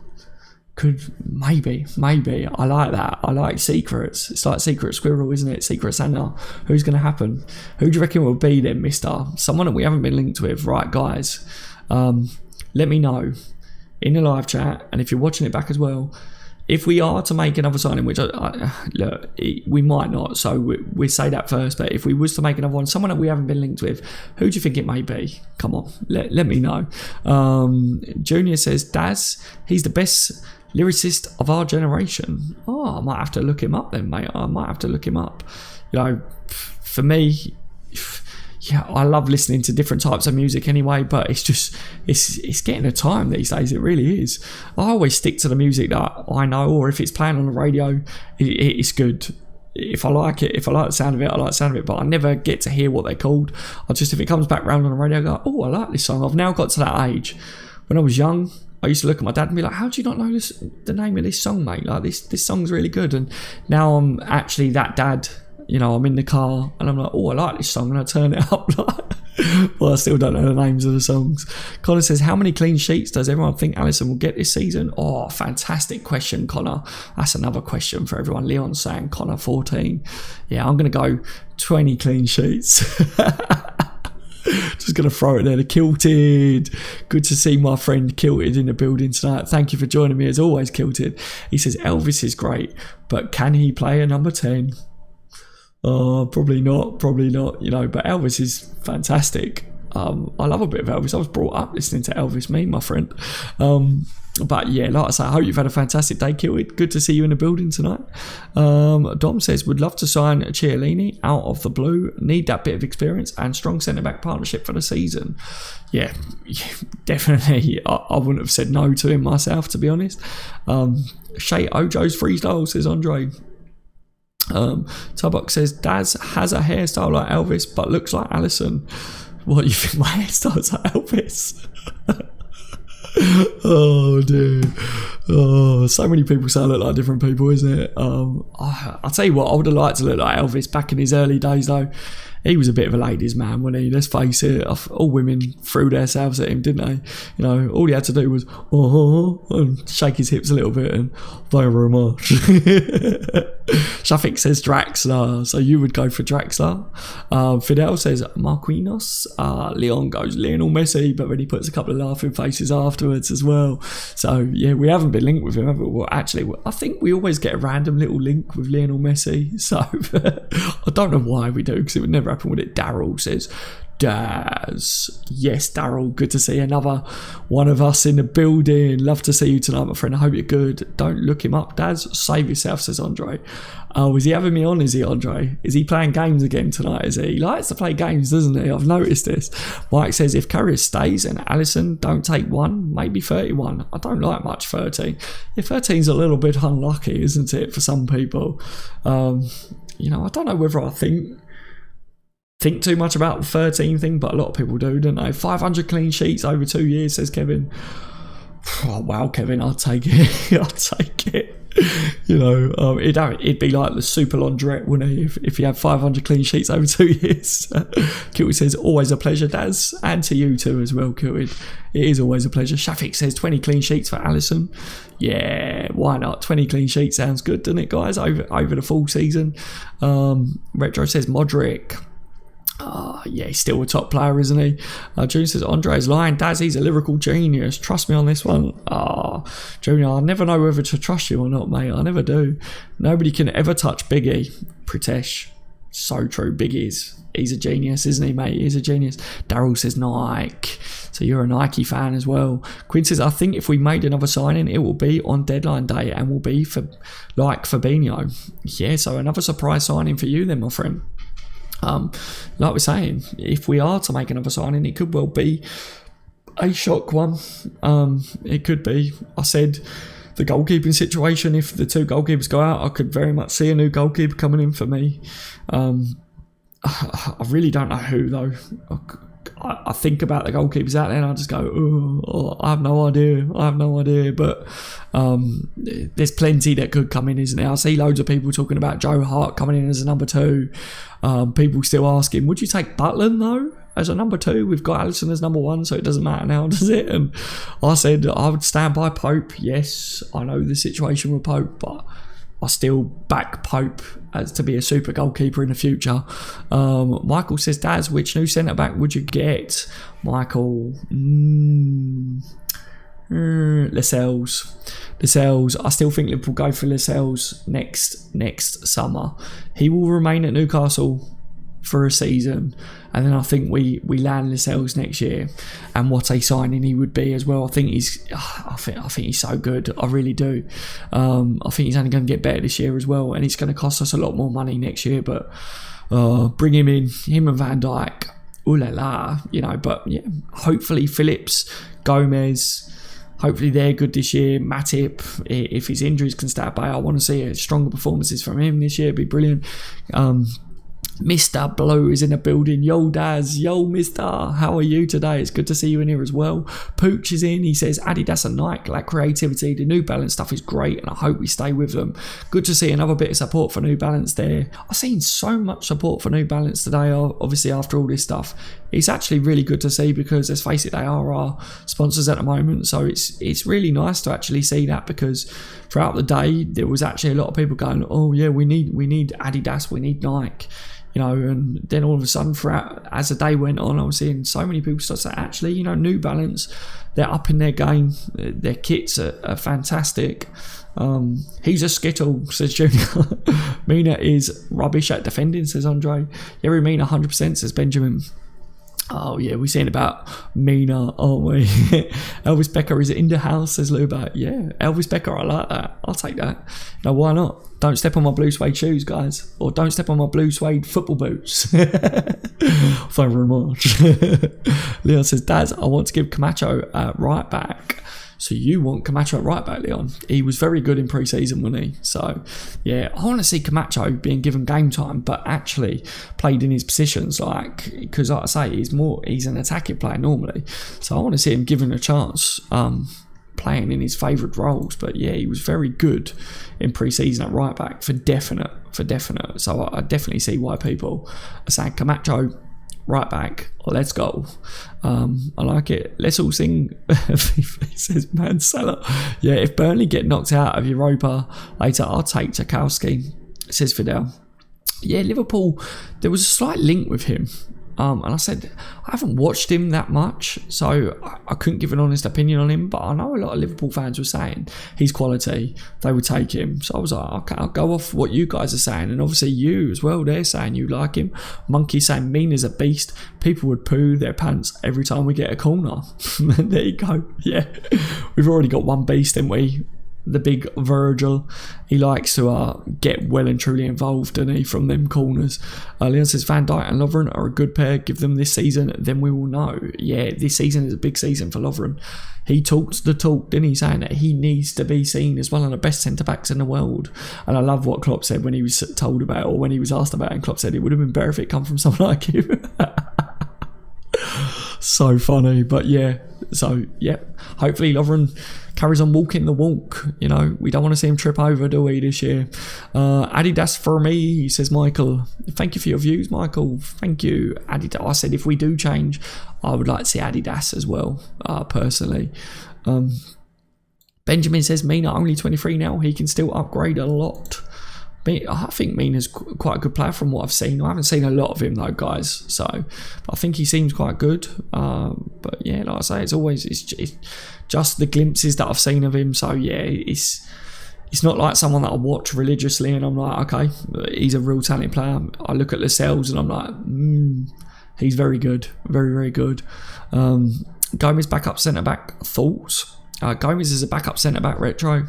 Could maybe. I like that. I like secrets. It's like Secret Squirrel, isn't it? Secret Santa. Who's going to happen? Who do you reckon will be then, Mister? Someone that we haven't been linked with, right, guys? Let me know in the live chat, and if you're watching it back as well, if we are to make another signing, which look, we might not, so we say that first, but if we was to make another one, someone that we haven't been linked with, who do you think it may be? Come on, let me know. Junior says, Daz, he's the best lyricist of our generation. Oh, I might have to look him up then, mate. I might have to look him up. You know, for me, yeah, I love listening to different types of music anyway, but it's just, it's getting a time these days. It really is. I always stick to the music that I know, or if it's playing on the radio, it's good. If I like it, if I like the sound of it, I like the sound of it, but I never get to hear what they're called. If it comes back round on the radio, I go, oh, I like this song. I've now got to that age. When I was young, I used to look at my dad and be like, how do you not know the name of this song, mate? Like, this song's really good. And now I'm actually that dad. You know, I'm in the car and I'm like, oh, I like this song, and I turn it up. Well, I still don't know the names of the songs. Connor says, how many clean sheets does everyone think Alisson will get this season? Oh, fantastic question, Connor. That's another question for everyone. Leon's saying Connor 14. Yeah, I'm going to go 20 clean sheets. Just going to throw it there. The Kilted. Good to see my friend Kilted in the building tonight. Thank you for joining me as always, Kilted. He says, Elvis is great, but can he play a number 10? Oh, probably not, you know, but Elvis is fantastic. I love a bit of Elvis. I was brought up listening to Elvis, me and my friend. But yeah, like I say, I hope you've had a fantastic day, Kilted. Good to see you in the building tonight. Dom says, would love to sign Chiellini out of the blue. Need that bit of experience and strong centre-back partnership for the season. Yeah, definitely. I wouldn't have said no to him myself, to be honest. Shay Ojo's freestyle, says Andre. Tubok says, Daz has a hairstyle like Elvis but looks like Alisson. What, you think my hairstyle's like Elvis? Oh dear. Oh, so many people say I look like different people, isn't it? I'll tell you what, I would have liked to look like Elvis back in his early days though. He was a bit of a ladies' man, wasn't he? Let's face it. All women threw themselves at him, didn't they? You know, all he had to do was and shake his hips a little bit, and thank you very much. Shafik says Draxler, so you would go for Draxler. Fidel says Marquinhos. Leon goes Lionel Messi, but then he puts a couple of laughing faces afterwards as well. So yeah, we haven't been linked with him, have we? Well, actually, I think we always get a random little link with Lionel Messi. So I don't know why we do, because it would never happen with it. Daryl says, Daz. Yes, Daryl, good to see another one of us in the building. Love to see you tonight, my friend. I hope you're good. Don't look him up, Daz. Save yourself, says Andre. Oh, is he having me on? Is he, Andre? Is he playing games again tonight? Is he? He likes to play games, doesn't he? I've noticed this. Mike says, if Carrier stays and Alisson don't take one, maybe 31. I don't like much 13. Yeah, 13's a little bit unlucky, isn't it, for some people? You know, I don't know whether I think too much about the 13 thing, but a lot of people do, don't they? 500 clean sheets over 2 years, says Kevin. Oh, wow, Kevin, I'll take it. I'll take it. You know, it'd be like the Super Laundrette, wouldn't it, if you had 500 clean sheets over 2 years. Kilty says, always a pleasure, Daz, and to you too as well, Kilty. It is always a pleasure. Shafik says 20 clean sheets for Alisson. Yeah, why not? 20 clean sheets sounds good, doesn't it, guys, over the full season. Retro says Modric. Yeah, he's still a top player, isn't he? Junior says, Andre is lying. Daz, he's a lyrical genius. Trust me on this one. Junior, I never know whether to trust you or not, mate. I never do. Nobody can ever touch Biggie. Pritesh. So true. He's a genius, isn't he, mate? He's a genius. Daryl says Nike. So you're a Nike fan as well. Quinn says, I think if we made another signing, it will be on deadline day and will be for like Fabinho. Yeah, so another surprise signing for you then, my friend. Like we're saying, if we are to make another signing, it could well be a shock one. It could be. I said the goalkeeping situation, if the two goalkeepers go out, I could very much see a new goalkeeper coming in for me. I really don't know who though. I think about the goalkeepers out there and I just go, oh, I have no idea. But there's plenty that could come in, isn't there? I see loads of people talking about Joe Hart coming in as a number 2. People still asking, would you take Butland though as a number 2? We've got Alisson as number 1, so it doesn't matter now, does it? And I said I would stand by Pope. Yes, I know the situation with Pope, but I still back Pope as to be a super goalkeeper in the future. Michael says, Daz, which new centre-back would you get? Michael, Lascelles. I still think Liverpool go for Lascelles next summer. He will remain at Newcastle for a season, and then I think we land Lascelles next year. And what a signing he would be as well. I think he's so good. I really do. I think he's only going to get better this year as well, and it's going to cost us a lot more money next year. But bring him in, him and Van Dijk. Ooh la la, But yeah, hopefully Phillips, Gomez. Hopefully they're good this year. Matip, if his injuries can stay at bay, I want to see stronger performances from him this year. It'd be brilliant. Mr. Blue is in the building. Yo, Daz. Yo, Mister. How are you today? It's good to see you in here as well. Pooch is in. He says, Adidas and Nike lack creativity. The New Balance stuff is great, and I hope we stay with them. Good to see another bit of support for New Balance there. I've seen so much support for New Balance today, obviously, after all this stuff. It's actually really good to see because, let's face it, they are our sponsors at the moment. So it's really nice to actually see that, because throughout the day, there was actually a lot of people going, oh, yeah, we need Adidas, we need Nike. And then all of a sudden, as the day went on, I was seeing so many people start saying, actually, New Balance, they're up in their game. Their kits are fantastic. He's a skittle, says Junior. Mina is rubbish at defending, says Andre. Yeah, we mean 100%, says Benjamin. Oh yeah, we're saying about Mina, aren't we? Elvis Becker is in the house, says Luba. Yeah, Elvis Becker, I like that. I'll take that. Why not? Don't step on my blue suede shoes, guys. Or don't step on my blue suede football boots. Thank you very much. Leon says, Daz, I want to give Camacho right back. So you want Camacho at right back, Leon? He was very good in pre-season, wasn't he? So, yeah, I want to see Camacho being given game time, but actually played in his positions, because like I say, he's an attacking player normally. So I want to see him given a chance, playing in his favourite roles. But yeah, he was very good in pre-season at right back, for definite. So I definitely see why people are saying Camacho right back, let's go. I like it. Let's all sing. It says Mansella. Yeah, if Burnley get knocked out of Europa later, I'll take Tarkowski, says Fidel. Yeah, Liverpool, there was a slight link with him. And I said, I haven't watched him that much, so I couldn't give an honest opinion on him, but I know a lot of Liverpool fans were saying he's quality, they would take him. So I was like, okay, I'll go off what you guys are saying, and obviously you as well, they're saying you like him. Monkey saying Mina's a beast. People would poo their pants every time we get a corner. There you go. Yeah, we've already got one beast, haven't we? The big Virgil. He likes to get well and truly involved, doesn't he, from them corners. Leon says Van Dijk and Lovren are a good pair. Give them this season, then we will know. Yeah, this season is a big season for Lovren. He talks the talk, didn't he, saying that he needs to be seen as one of the best centre-backs in the world. And I love what Klopp said when he was told about it, or when he was asked about it, and Klopp said it would have been better if it come from someone like him. So funny. But yeah, so yeah, hopefully Lovren carries on walking the walk. We don't want to see him trip over, do we, this year? Adidas for me, says Michael. Thank you for your views, Michael. Thank you. Adidas. I said if we do change, I would like to see Adidas as well, personally. Benjamin says Mina only 23 now. He can still upgrade a lot. I think Mina's quite a good player from what I've seen. I haven't seen a lot of him though, guys. So I think he seems quite good. But yeah, like I say, it's just the glimpses that I've seen of him. So yeah, it's not like someone that I watch religiously and I'm like, okay, he's a real talented player. I look at Lascelles and I'm like, he's very good, very, very good. Gomez backup centre back, thoughts? Gomez is a backup centre back retro.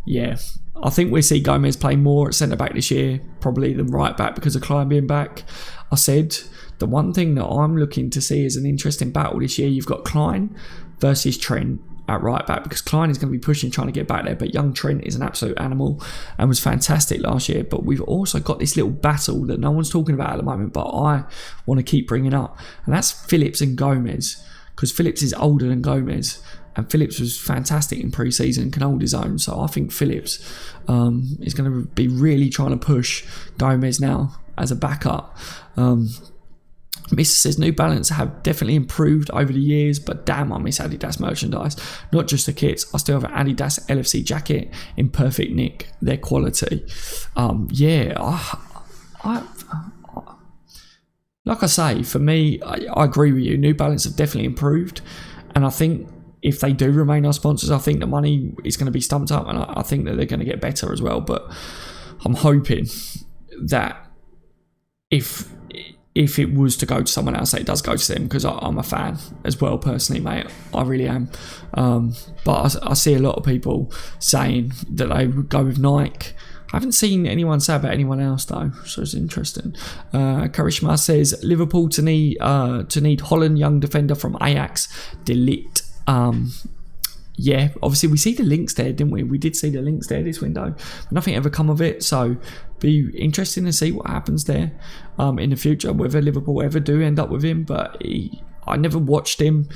Yeah, I think we'll see Gomez play more at centre back this year, probably than right back because of Klein being back. I said the one thing that I'm looking to see is an interesting battle this year. You've got Klein versus Trent at right back, because Klein is going to be pushing, trying to get back there, but young Trent is an absolute animal and was fantastic last year. But we've also got this little battle that no one's talking about at the moment, but I want to keep bringing up, and that's Phillips and Gomez, because Phillips is older than Gomez. And Phillips was fantastic in pre-season, can hold his own. So I think Phillips is going to be really trying to push Gomez now as a backup. Mr. says New Balance have definitely improved over the years, but damn, I miss Adidas merchandise. Not just the kits. I still have an Adidas LFC jacket in perfect nick. Their quality. Yeah, like I say, for me, I agree with you. New Balance have definitely improved, and I think if they do remain our sponsors, I think the money is going to be stumped up, and I think that they're going to get better as well. But I'm hoping that if it was to go to someone else, that it does go to them, because I'm a fan as well, personally, mate. I really am. But I see a lot of people saying that they would go with Nike. I haven't seen anyone say about anyone else though, so it's interesting. Karishma says Liverpool to need Holland young defender from Ajax, delete. Yeah, obviously we see the links there, didn't we? We did see the links there this window, but nothing ever come of it. So be interesting to see what happens there in the future, whether Liverpool ever do end up with him. But I never watched him,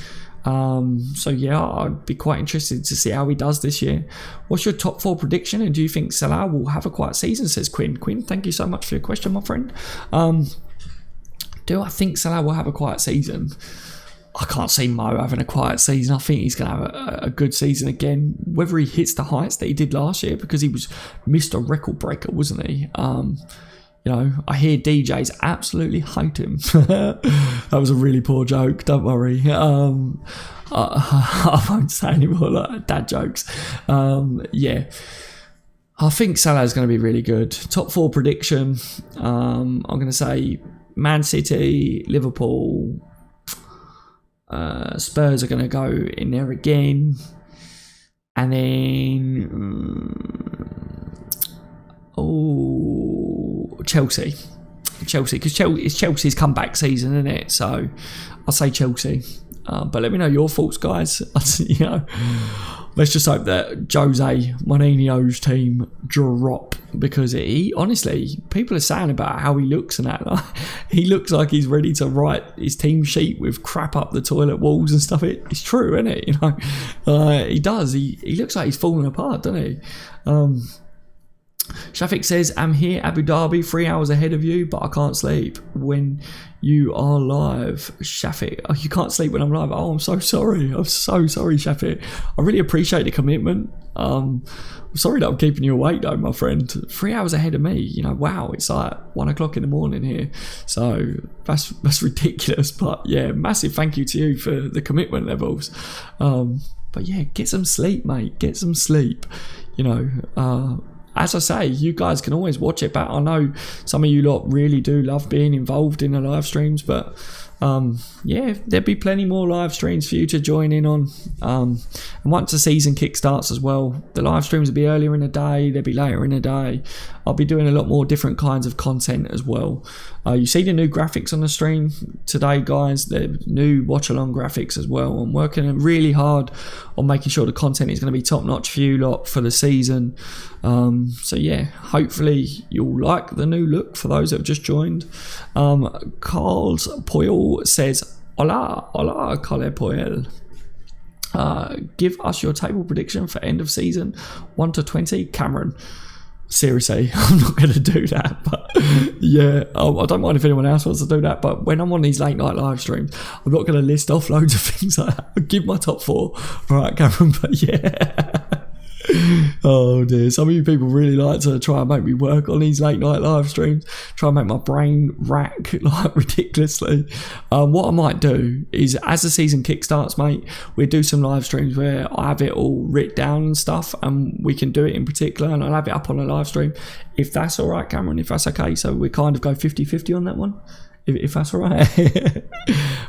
so yeah, I'd be quite interested to see how he does this year. What's your top 4 prediction, and do you think Salah will have a quiet season? Says Quinn. Thank you so much for your question, my friend. Do I think Salah will have a quiet season? I can't see Mo having a quiet season. I think he's going to have a good season again. Whether he hits the heights that he did last year, because he was Mr. Record Breaker, wasn't he? You know, I hear DJs absolutely hate him. That was a really poor joke. Don't worry. I won't say any more like dad jokes. Yeah. I think Salah's going to be really good. Top 4 prediction. I'm going to say Man City, Liverpool, Spurs are going to go in there again, and then Chelsea, because it's Chelsea's comeback season, isn't it? So I'll say Chelsea. But let me know your thoughts, guys. You know, let's just hope that Jose Mourinho's team drop, because he honestly, people are saying about how he looks and that. Like, he looks like he's ready to write his team sheet with crap up the toilet walls and stuff. It's true, isn't it? You know, he does. He looks like he's falling apart, doesn't he? Shafiq says, I'm here, Abu Dhabi, 3 hours ahead of you, but I can't sleep when you are live. Shafiq, oh, you can't sleep when I'm live. Oh, I'm so sorry. I'm so sorry, Shafiq. I really appreciate the commitment. I'm sorry that I'm keeping you awake though, my friend. 3 hours ahead of me. You know, wow, it's like 1 o'clock in the morning here. So that's ridiculous. But yeah, massive thank you to you for the commitment levels. But yeah, get some sleep, mate. Get some sleep. You know, as I say, you guys can always watch it back. I know some of you lot really do love being involved in the live streams, but yeah, there'll be plenty more live streams for you to join in on. And once the season kick starts as well, the live streams will be earlier in the day, they'll be later in the day. I'll be doing a lot more different kinds of content as well. You see the new graphics on the stream today, guys. The new watch-along graphics as well. I'm working really hard on making sure the content is going to be top-notch for you lot for the season. So yeah, hopefully you'll like the new look for those that have just joined. Carl's Poyle says, Hola, Carle Poyle. Give us your table prediction for end of season 1 to 20. Cameron. Seriously, I'm not going to do that, but yeah, I don't mind if anyone else wants to do that, but when I'm on these late night live streams, I'm not going to list off loads of things like that. I'll give my top 4, alright, Cameron, but yeah. Oh dear, some of you people really like to try and make me work on these late night live streams, try and make my brain rack like ridiculously. What I might do is, as the season kickstarts, mate, we'll do some live streams where I have it all written down and stuff, and we can do it in particular, and I'll have it up on a live stream, if that's all right, Cameron, if that's okay. So we kind of go 50-50 on that one, if that's all right.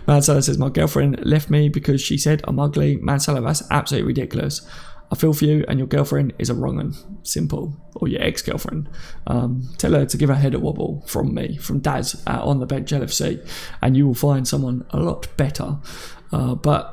Mansella says, my girlfriend left me because she said I'm ugly. Mansella, that's absolutely ridiculous. I feel for you, and your girlfriend is a wrong un. Simple. Or your ex-girlfriend. Tell her to give her head a wobble from me, from Daz on the bench LFC, and you will find someone a lot better. But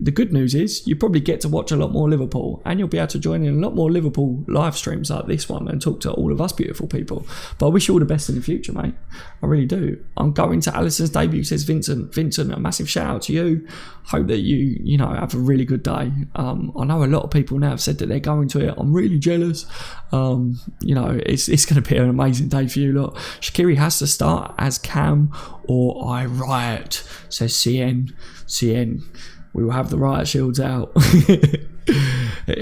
the good news is you probably get to watch a lot more Liverpool, and you'll be able to join in a lot more Liverpool live streams like this one and talk to all of us beautiful people. But I wish you all the best in the future, mate. I really do. I'm going to Alisson's debut, says Vincent. Vincent, a massive shout out to you. Hope that you have a really good day. I know a lot of people now have said that they're going to it. I'm really jealous. It's going to be an amazing day for you lot. Shaqiri has to start as Cam or I riot, says CN. We will have the riot shields out.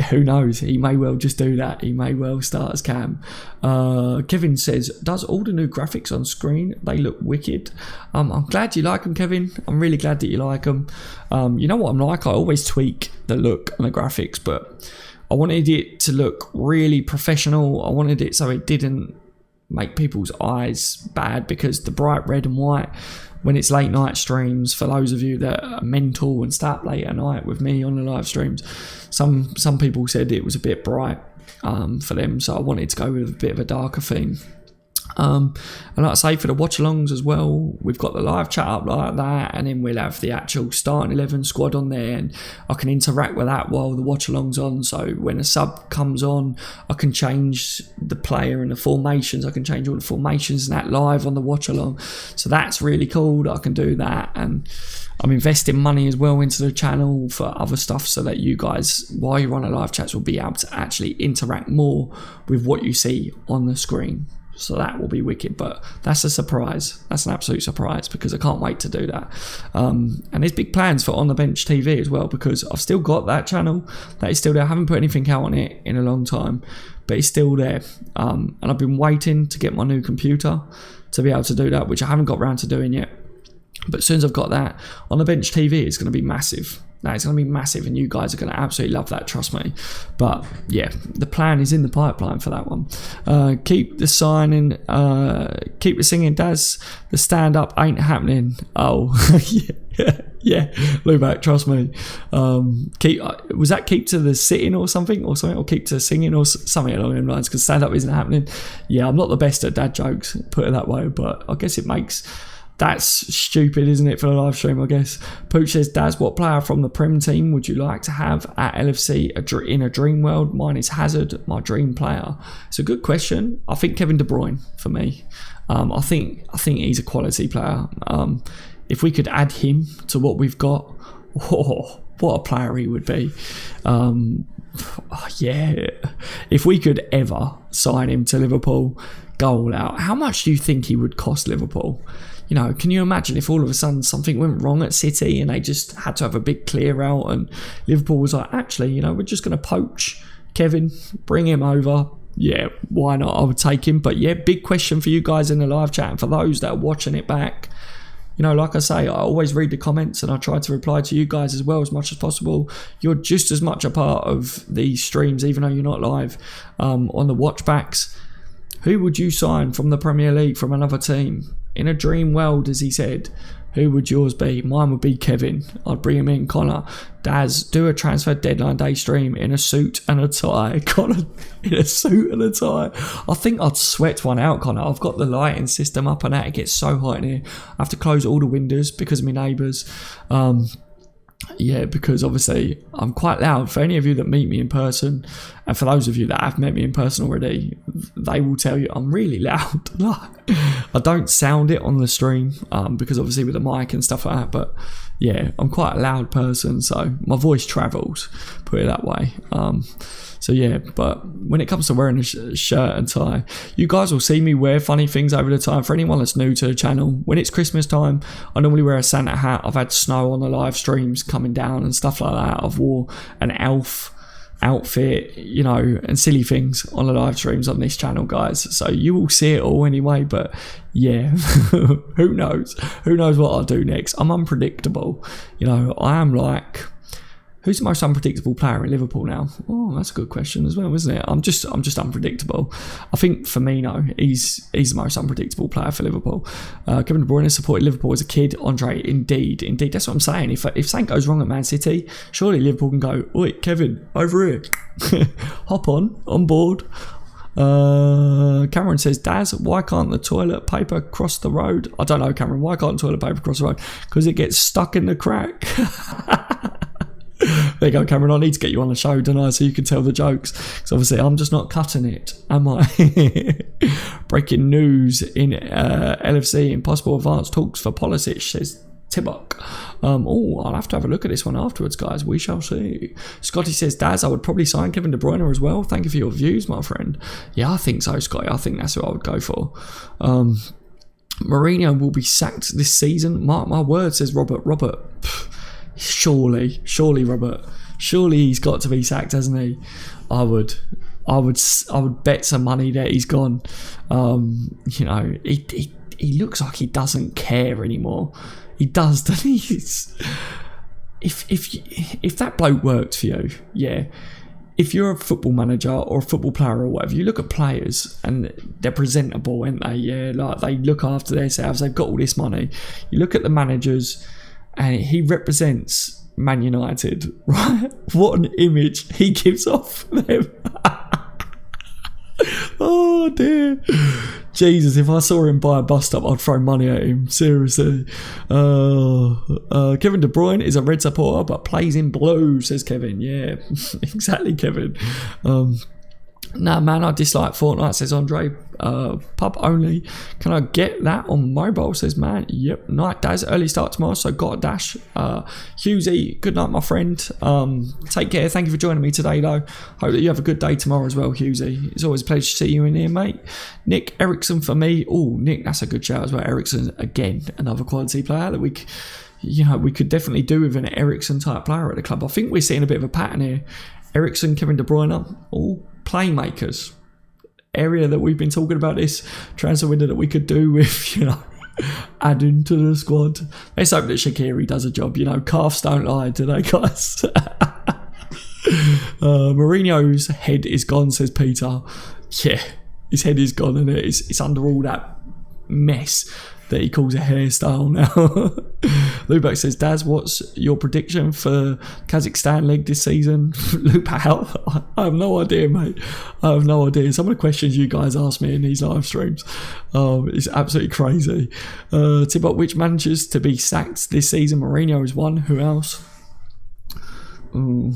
Who knows? He may well just do that. He may well start as Cam. Kevin says, does all the new graphics on screen, they look wicked? I'm glad you like them, Kevin. I'm really glad that you like them. You know what I'm like? I always tweak the look and the graphics, but I wanted it to look really professional. I wanted it so it didn't make people's eyes bad, because the bright red and white, when it's late night streams, for those of you that are mental and start late at night with me on the live streams, some people said it was a bit bright for them, so I wanted to go with a bit of a darker theme. And like I say, for the watch-alongs as well, we've got the live chat up like that, and then we'll have the actual starting 11 squad on there, and I can interact with that while the watch-along's on. So when a sub comes on, I can change the player and the formations. I can change all the formations and that live on the watch-along. So that's really cool that I can do that, and I'm investing money as well into the channel for other stuff, so that you guys, while you're on a live chats, will be able to actually interact more with what you see on the screen. So that will be wicked, but that's a surprise. That's an absolute surprise, because I can't wait to do that. And there's big plans for On The Bench TV as well, because I've still got that channel. That is still there. I haven't put anything out on it in a long time, but it's still there. And I've been waiting to get my new computer to be able to do that, which I haven't got around to doing yet. But as soon as I've got that, On The Bench TV is going to be massive. Now, it's going to be massive, and you guys are going to absolutely love that, trust me. But yeah, the plan is in the pipeline for that one. Keep the signing, keep the singing, Daz. The stand-up ain't happening. Oh, yeah, Lubac, trust me. Was that keep to the sitting or something, or keep to singing or something along those lines, because stand-up isn't happening. Yeah, I'm not the best at dad jokes, put it that way, but I guess it makes... That's stupid, isn't it, for the live stream, I guess. Pooch says, Daz, what player from the Prem team would you like to have at LFC in a dream world? Mine is Hazard, my dream player. It's a good question. I think Kevin De Bruyne for me. I think he's a quality player. If we could add him to what we've got, what a player he would be. Yeah. If we could ever sign him to Liverpool, go all out. How much do you think he would cost Liverpool? You know, can you imagine if all of a sudden something went wrong at City and they just had to have a big clear out, and Liverpool was like, actually, we're just going to poach Kevin, bring him over. Yeah, why not? I would take him. But yeah, big question for you guys in the live chat, and for those that are watching it back. Like I say, I always read the comments and I try to reply to you guys as well as much as possible. You're just as much a part of these streams, even though you're not live, on the watchbacks. Who would you sign from the Premier League from another team? In a dream world, as he said, who would yours be? Mine would be Kevin. I'd bring him in. Connor, Daz, do a transfer deadline day stream in a suit and a tie. Connor, in a suit and a tie. I think I'd sweat one out, Connor. I've got the lighting system up and that. It gets so hot in here. I have to close all the windows because of my neighbours. Yeah, because obviously I'm quite loud. For any of you that meet me in person, and for those of you that have met me in person already, they will tell you I'm really loud. I don't sound it on the stream because obviously with the mic and stuff like that, but yeah, I'm quite a loud person, so my voice travels, put it that way. So yeah, but when it comes to wearing a shirt and tie, you guys will see me wear funny things over the time. For anyone that's new to the channel, when it's Christmas time, I normally wear a Santa hat. I've had snow on the live streams coming down and stuff like that. I've wore an elf outfit, you know, and silly things on the live streams on this channel, guys. So you will see it all anyway. But yeah, who knows what I'll do next. I'm unpredictable, you know. I am like, who's the most unpredictable player in Liverpool now? Oh, that's a good question as well, isn't it? I'm just unpredictable. I think Firmino, he's the most unpredictable player for Liverpool. Kevin De Bruyne has supported Liverpool as a kid. Andre, indeed. That's what I'm saying. If something goes wrong at Man City, surely Liverpool can go, oi, Kevin, over here. Hop on board. Cameron says, Daz, why can't the toilet paper cross the road? I don't know, Cameron. Why can't the toilet paper cross the road? Because it gets stuck in the crack. There you go, Cameron. I need to get you on the show tonight so you can tell the jokes. Because obviously I'm just not cutting it, am I? Breaking news in LFC. Impossible advanced talks for Pulisic, says Tibok. I'll have to have a look at this one afterwards, guys. We shall see. Scotty says, Daz, I would probably sign Kevin De Bruyne as well. Thank you for your views, my friend. Yeah, I think so, Scotty. I think that's what I would go for. Mourinho will be sacked this season. Mark my word, says Robert. Surely, Robert. Surely he's got to be sacked, hasn't he? I would bet some money that he's gone. You know, he looks like he doesn't care anymore. He does, doesn't he? If that bloke worked for you, yeah. If you're a football manager or a football player or whatever, you look at players and they're presentable, aren't they? Yeah, like they look after themselves. They've got all this money. You look at the managers, and he represents Man United, right? What an image he gives off them. Oh dear. Jesus, if I saw him buy a bus stop, I'd throw money at him. Seriously. Kevin De Bruyne is a red supporter but plays in blue, says Kevin. Yeah, exactly, Kevin. Nah, man, I dislike Fortnite, says Andre. Pub only. Can I get that on mobile, says man. Yep. Night, Daz. Early start tomorrow, so got a dash. Hughesy, good night, my friend. Take care. Thank you for joining me today, though. Hope that you have a good day tomorrow as well, Hughesy. It's always a pleasure to see you in here, mate. Nick Eriksson for me. Oh, Nick, that's a good shout as well. Eriksson, again, another quality player that we could definitely do with an Eriksson type player at the club. I think we're seeing a bit of a pattern here. Eriksson, Kevin De Bruyne, all playmakers. Area that we've been talking about, this transfer window that we could do with, you know, adding to the squad. Let's hope that Fekir does a job. You know, calves don't lie, do they, guys? Mourinho's head is gone, says Peter. Yeah, his head is gone, and it's under all that mess that he calls a hairstyle now. Lubac says, Daz, what's your prediction for Kazakhstan League this season? Lubac, I have no idea, mate. I have no idea. Some of the questions you guys ask me in these live streams, it's absolutely crazy. Tibot, which managers to be sacked this season? Mourinho is one. Who else? I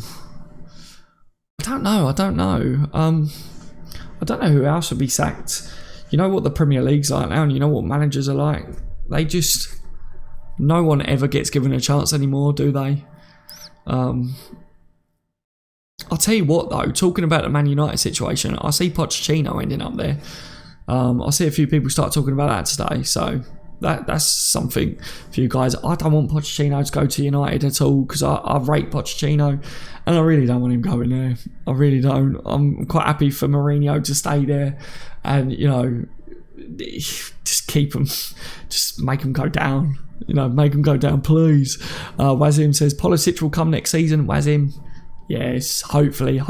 don't know. I don't know who else would be sacked. You know what the Premier League's like now, and you know what managers are like. They just, no one ever gets given a chance anymore, do they? I'll tell you what though, talking about the Man United situation, I see Pochettino ending up there. I see a few people start talking about that today, so that's something for you guys. I don't want Pochettino to go to United at all, because I rate Pochettino, and I really don't want him going there. I really don't. I'm quite happy for Mourinho to stay there, and, you know, just keep him, just make him go down. You know, make him go down, please. Wazim says Pulisic will come next season. Wazim, yes, hopefully.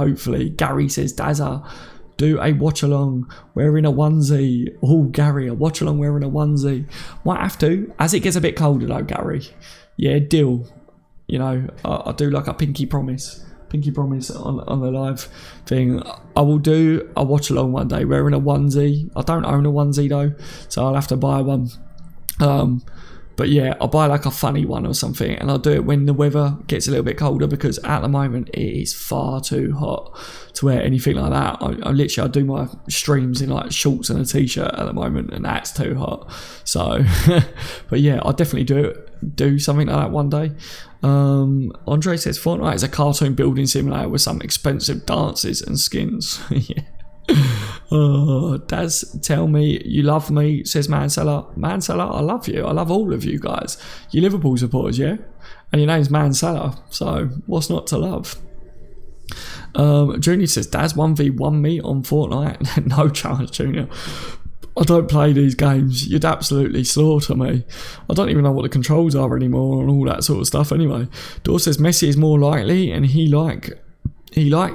Gary says Dazza, do a watch along wearing a onesie. Oh, Gary, a watch along wearing a onesie. Might have to, as it gets a bit colder though, Gary. Yeah, deal. You know, I'll do like a pinky promise on the live thing. I will do a watch along one day wearing a onesie. I don't own a onesie though, so I'll have to buy one. But yeah, I'll buy like a funny one or something, and I'll do it when the weather gets a little bit colder, because at the moment it is far too hot to wear anything like that. I'll do my streams in like shorts and a t-shirt at the moment, and that's too hot. So, but yeah, I'll definitely do something like that one day. Andre says Fortnite is a cartoon building simulator with some expensive dances and skins. Yeah. Daz, tell me you love me, says Manseller. I love you. I love all of you guys. You Liverpool supporters, yeah? And your name's Manseller, so what's not to love? Junior says, Daz 1v1 me on Fortnite. No chance, Junior. I don't play these games. You'd absolutely slaughter me. I don't even know what the controls are anymore and all that sort of stuff anyway. Dor says Messi is more likely, and he likes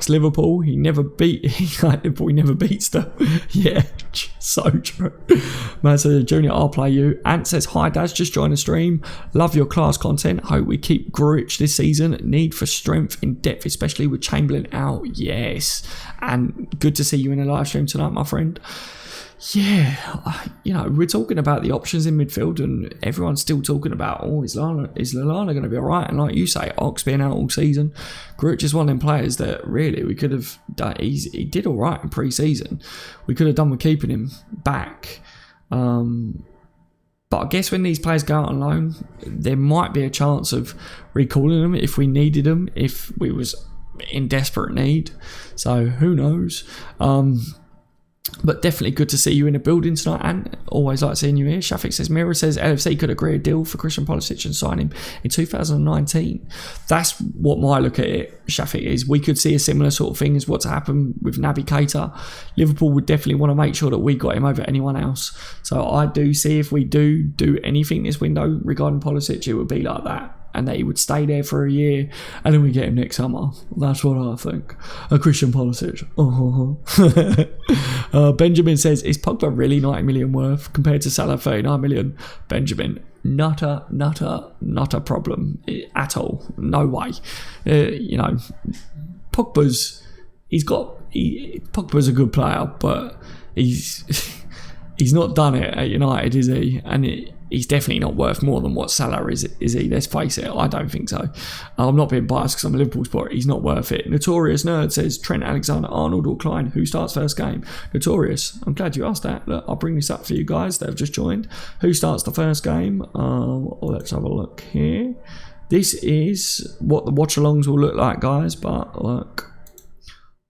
Liverpool. He never beats them. Yeah, so true. Man says, Junior, I'll play you. Ant says, hi Daz, just joined the stream. Love your class content. Hope we keep Gruitch this season. Need for strength in depth, especially with Chamberlain out. Yes. And good to see you in a live stream tonight, my friend. Yeah, we're talking about the options in midfield, and everyone's still talking about, is Lallana going to be alright? And like you say, Ox being out all season, Gruitch is one of them players that really we could have done. He did alright in pre-season. We could have done with keeping him back. But I guess when these players go out on loan, there might be a chance of recalling them if we needed them, if we was in desperate need. So who knows? But definitely good to see you in the building tonight, and always like seeing you here. Shafik says, Mira says LFC could agree a deal for Christian Pulisic and sign him in 2019. That's what my look at it, Shafik, is we could see a similar sort of thing as what's happened with Naby Keita. Liverpool would definitely want to make sure that we got him over anyone else. So I do see if we do anything this window regarding Pulisic, it would be like that. And that he would stay there for a year, and then we get him next summer. That's what I think. A Christian Pulisic. Benjamin says, is Pogba really 90 million worth compared to Salah 39 million? Benjamin, not a problem at all. No way. Pogba's a good player, but he's not done it at United, is he? And he's definitely not worth more than what Salah is he? Let's face it, I don't think so. I'm not being biased because I'm a Liverpool supporter. He's not worth it. Notorious Nerd says, Trent Alexander-Arnold or Klein, who starts first game? Notorious, I'm glad you asked that. Look, I'll bring this up for you guys that have just joined. Who starts the first game? Let's have a look here. This is what the watch-alongs will look like, guys, but look.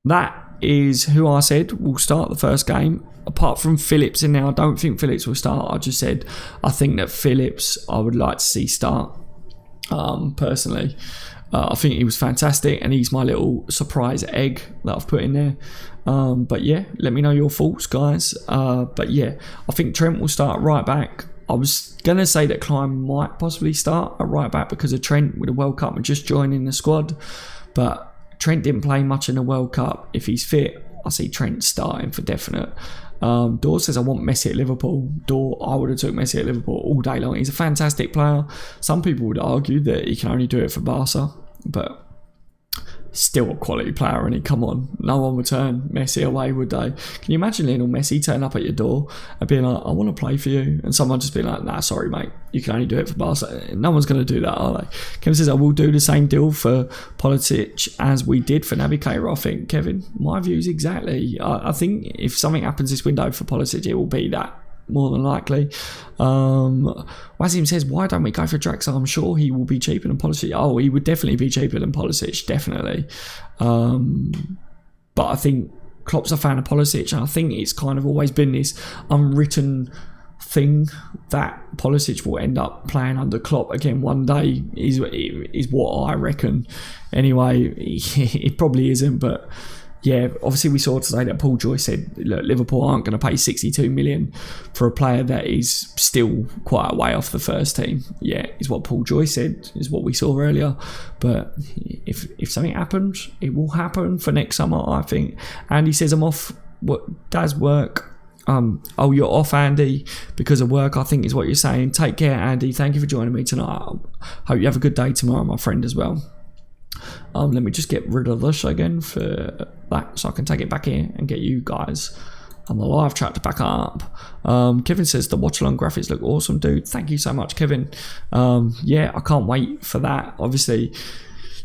That is who I said will start the first game. Apart from Phillips in there, I don't think Phillips will start. I just said I think that Phillips I would like to see start. Personally, I think he was fantastic, and he's my little surprise egg that I've put in there. But yeah, let me know your thoughts, guys. But yeah, I think Trent will start right back. I was going to say that Klein might possibly start at right back because of Trent with the World Cup and just joining the squad. But Trent didn't play much in the World Cup. If he's fit, I see Trent starting for definite. Dor says, I want Messi at Liverpool. Dor, I would have took Messi at Liverpool all day long. He's a fantastic player. Some people would argue that he can only do it for Barca, but still a quality player, and he, come on, no one would turn Messi away, would they? Can you imagine Lionel Messi turning up at your door and being like, I want to play for you, and someone just being like, nah, sorry mate, you can only do it for Barca? No one's going to do that, are they? Kevin says, I will do the same deal for Pulisic as we did for Naby Keita. I think, Kevin, my views exactly. I think if something happens this window for Pulisic, it will be that, more than likely. Wazim says, why don't we go for Draxler? I'm sure he will be cheaper than Pulisic. Oh, he would definitely be cheaper than Pulisic, definitely. But I think Klopp's a fan of Pulisic, and I think it's kind of always been this unwritten thing that Pulisic will end up playing under Klopp again one day, is what I reckon. Anyway, it probably isn't, but yeah, obviously we saw today that Paul Joyce said, look, Liverpool aren't going to pay 62 million for a player that is still quite a way off the first team. Yeah, is what Paul Joyce said, is what we saw earlier. But if something happens, it will happen for next summer, I think. Andy says, I'm off. What does work? Oh, you're off, Andy, because of work, I think is what you're saying. Take care, Andy. Thank you for joining me tonight. Hope you have a good day tomorrow, my friend, as well. Let me just get rid of this again for that, so I can take it back here and get you guys on the live chat to back up. Kevin says the watch along graphics look awesome, dude. Thank you so much, Kevin. Yeah, I can't wait for that. Obviously,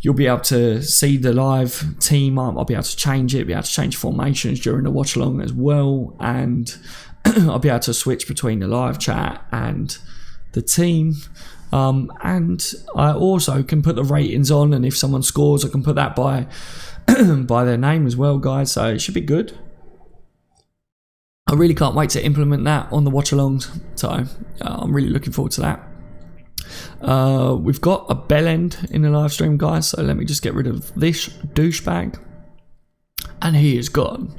you'll be able to see the live team up. I'll be able to change it, be able to change formations during the watch along as well, and I'll be able to switch between the live chat and the team. And I also can put the ratings on, and if someone scores, I can put that by by their name as well, guys. So it should be good. I really can't wait to implement that on the watch-alongs. So I'm really looking forward to that. We've got a bell end in the live stream, guys. So let me just get rid of this douchebag. And he is gone.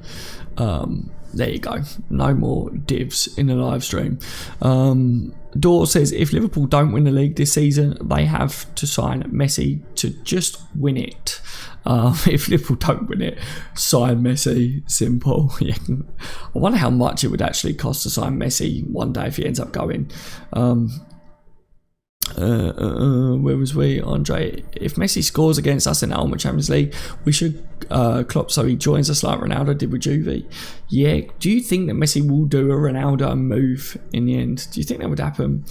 There you go. No more divs in the live stream. Dor says, if Liverpool don't win the league this season, they have to sign Messi to just win it. If Liverpool don't win it, sign Messi. Simple. Yeah. I wonder how much it would actually cost to sign Messi one day if he ends up going. Where was we, Andre? If Messi scores against us in the Ultimate Champions League, we should Klopp so he joins us like Ronaldo did with Juve. Yeah. Do you think that Messi will do a Ronaldo move in the end? Do you think that would happen?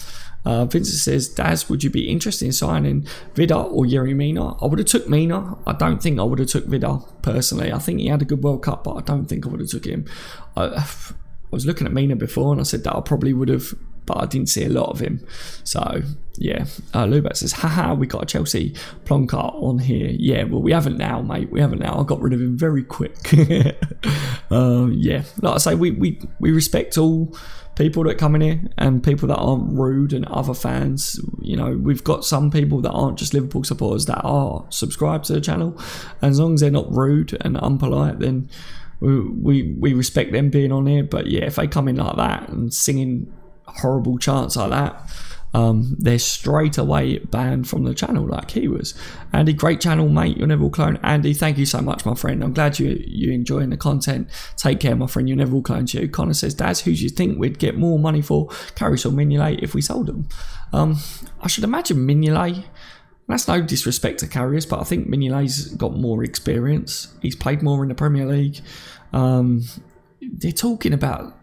Vincent says, Daz, would you be interested in signing Vida or Yerry Mina? I would have took Mina. I don't think I would have took Vida personally. I think he had a good World Cup, but I don't think I would have took him. I was looking at Mina before and I said that I probably would have, but I didn't see a lot of him. So, yeah. Lubat says, haha, we got a Chelsea Plonka on here. Yeah, well, we haven't now, mate. We haven't now. I got rid of him very quick. Yeah. Like I say, we respect all people that come in here and people that aren't rude and other fans. You know, we've got some people that aren't just Liverpool supporters that are subscribed to the channel. And as long as they're not rude and unpolite, then we respect them being on here. But yeah, if they come in like that and singing horrible chants like that, they're straight away banned from the channel like he was. Andy, great channel, mate. You're never all clone. Andy, thank you so much, my friend. I'm glad you're enjoying the content. Take care, my friend. You're never all clone to you. Connor says, Daz, who do you think we'd get more money for, Karius or Mignolet, if we sold them? I should imagine Mignolet. That's no disrespect to Karius, but I think Mignolet's got more experience. He's played more in the Premier League. They're talking about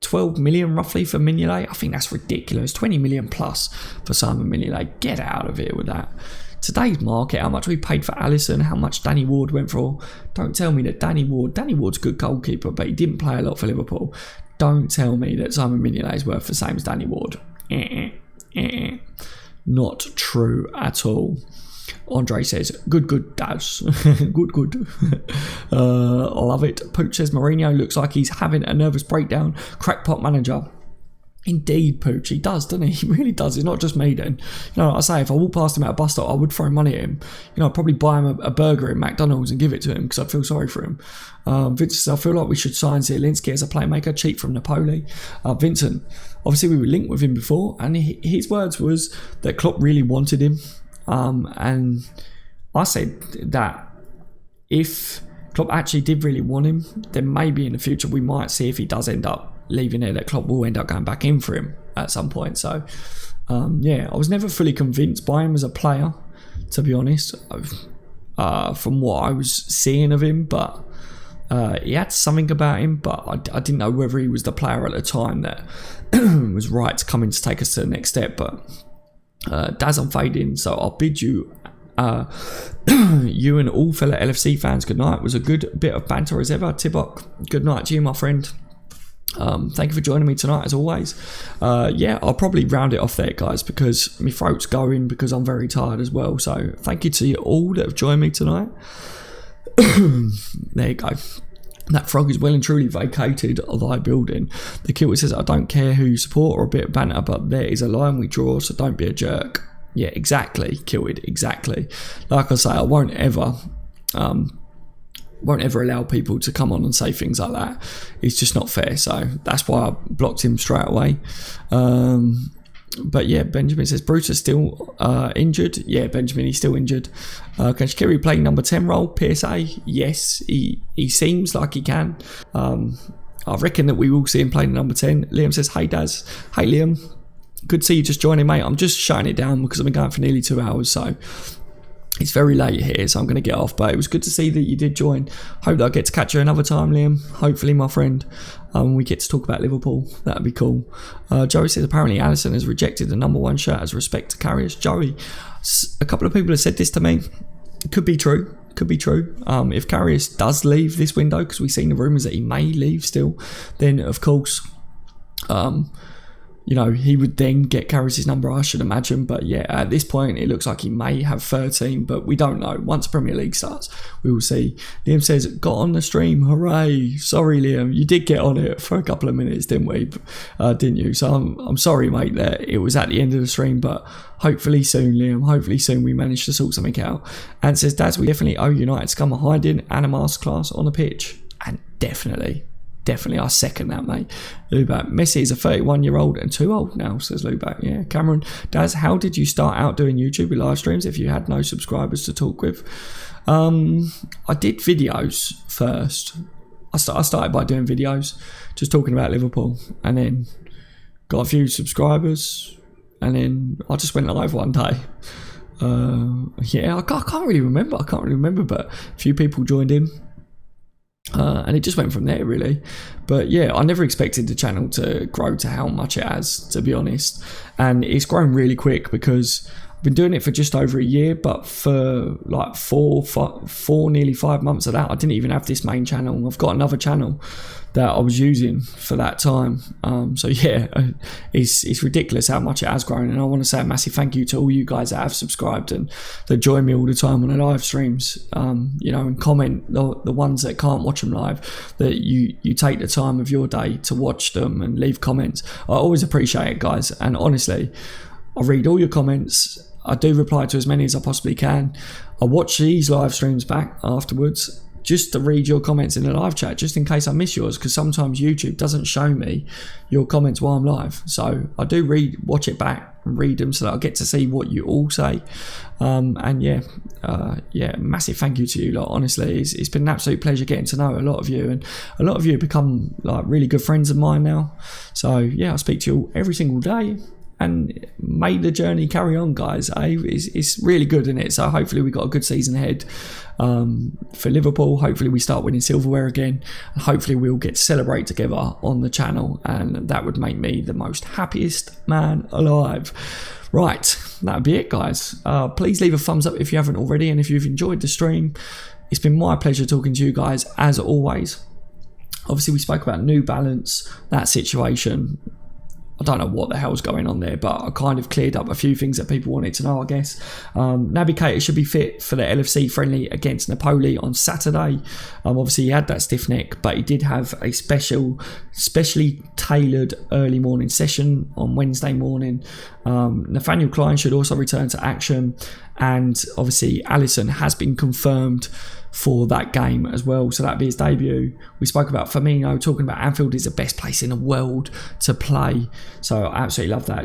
12 million roughly for Mignolet. I think that's ridiculous. 20 million plus for Simon Mignolet. Get out of here with that. Today's market, how much we paid for Alisson, how much Danny Ward went for. Don't tell me that Danny Ward's a good goalkeeper, but he didn't play a lot for Liverpool. Don't tell me that Simon Mignolet is worth the same as Danny Ward. Not true at all. Andre says, good, Daz. good. I love it. Pooch says, Mourinho looks like he's having a nervous breakdown. Crackpot manager. Indeed, Pooch, he does, doesn't he? He really does. It's not just me then. You know, like I say, if I walk past him at a bus stop, I would throw money at him. You know, I'd probably buy him a burger at McDonald's and give it to him because I feel sorry for him. Vincent, I feel like we should sign Zielinski as a playmaker, cheap from Napoli. Vincent, obviously we were linked with him before, and his words was that Klopp really wanted him. And I said that if Klopp actually did really want him, then maybe in the future we might see if he does end up leaving there that Klopp will end up going back in for him at some point. So yeah, I was never fully convinced by him as a player, to be honest, from what I was seeing of him, but he had something about him, but I didn't know whether he was the player at the time that was right to come in to take us to the next step. But Daz, I'm fading, so I'll bid you you and all fellow LFC fans good night. It was a good bit of banter as ever. Tibok, good night to you, my friend. Thank you for joining me tonight as always. Yeah, I'll probably round it off there, guys, because my throat's going because I'm very tired as well. So thank you to you all that have joined me tonight. There you go. That frog is well and truly vacated thy building. The killer says, I don't care who you support or a bit of banter, but there is a line we draw, so don't be a jerk. Yeah, exactly, Killed, exactly. Like I say, I won't ever allow people to come on and say things like that. It's just not fair, so that's why I blocked him straight away. But yeah, Benjamin says, Bruce is still injured. Yeah, Benjamin, he's still injured. Can Shaqiri play number 10 role? PSA? Yes, he seems like he can. I reckon that we will see him playing number 10. Liam says, hey Daz. Hey Liam, good to see you just joining, mate. I'm just shutting it down because I've been going for nearly 2 hours, so it's very late here, so I'm going to get off. But it was good to see that you did join. Hope that I get to catch you another time, Liam. Hopefully, my friend. We get to talk about Liverpool. That would be cool. Joey says, apparently Alisson has rejected the number 1 shirt as respect to Karius. Joey, a couple of people have said this to me. It could be true. Could be true. If Karius does leave this window, because we've seen the rumours that he may leave still, then of course you know, he would then get Karius' number, I should imagine. But yeah, at this point, it looks like he may have 13, but we don't know. Once Premier League starts, we will see. Liam says, got on the stream, hooray. Sorry, Liam, you did get on it for a couple of minutes, didn't we? Didn't you? So I'm sorry, mate, that it was at the end of the stream, but hopefully soon, Liam, hopefully soon we manage to sort something out. And says, Dads, we definitely owe United to come a hiding and a masterclass on the pitch. And definitely, I second that, mate. Lubac, Messi is a 31-year-old and too old now, says Lubac. Yeah, Cameron, Daz, how did you start out doing YouTube with live streams if you had no subscribers to talk with? I did videos first. I started by doing videos, just talking about Liverpool, and then got a few subscribers, and then I just went live one day. Yeah, I can't really remember, but a few people joined in. And it just went from there, really. But yeah, I never expected the channel to grow to how much it has, to be honest. And it's grown really quick because I've been doing it for just over a year, but for like four, nearly 5 months of that, I didn't even have this main channel. I've got another channel that I was using for that time. So yeah, it's ridiculous how much it has grown. And I want to say a massive thank you to all you guys that have subscribed and that join me all the time on the live streams, you know, and comment, the ones that can't watch them live, that you take the time of your day to watch them and leave comments. I always appreciate it, guys. And honestly, I read all your comments. I do reply to as many as I possibly can. I watch these live streams back afterwards just to read your comments in the live chat, just in case I miss yours, because sometimes YouTube doesn't show me your comments while I'm live. So I do watch it back and read them so that I get to see what you all say. And yeah, massive thank you to you lot. Honestly, it's been an absolute pleasure getting to know a lot of you, and a lot of you have become like really good friends of mine now. So yeah, I speak to you all every single day. And may the journey carry on, guys. It's really good, isn't it? So hopefully we got a good season ahead for Liverpool. Hopefully we start winning silverware again. And hopefully we'll get to celebrate together on the channel. And that would make me the most happiest man alive. Right, that'd be it, guys. Please leave a thumbs up if you haven't already. And if you've enjoyed the stream, it's been my pleasure talking to you guys, as always. Obviously, we spoke about New Balance, that situation. I don't know what the hell's going on there, but I kind of cleared up a few things that people wanted to know, I guess. Navigator should be fit for the LFC friendly against Napoli on Saturday. Obviously, he had that stiff neck, but he did have a specially tailored early morning session on Wednesday morning. Nathaniel Klein should also return to action. And obviously, Alisson has been confirmed for that game as well, so that'd be his debut. We spoke about Firmino, talking about Anfield is the best place in the world to play, so I absolutely love that.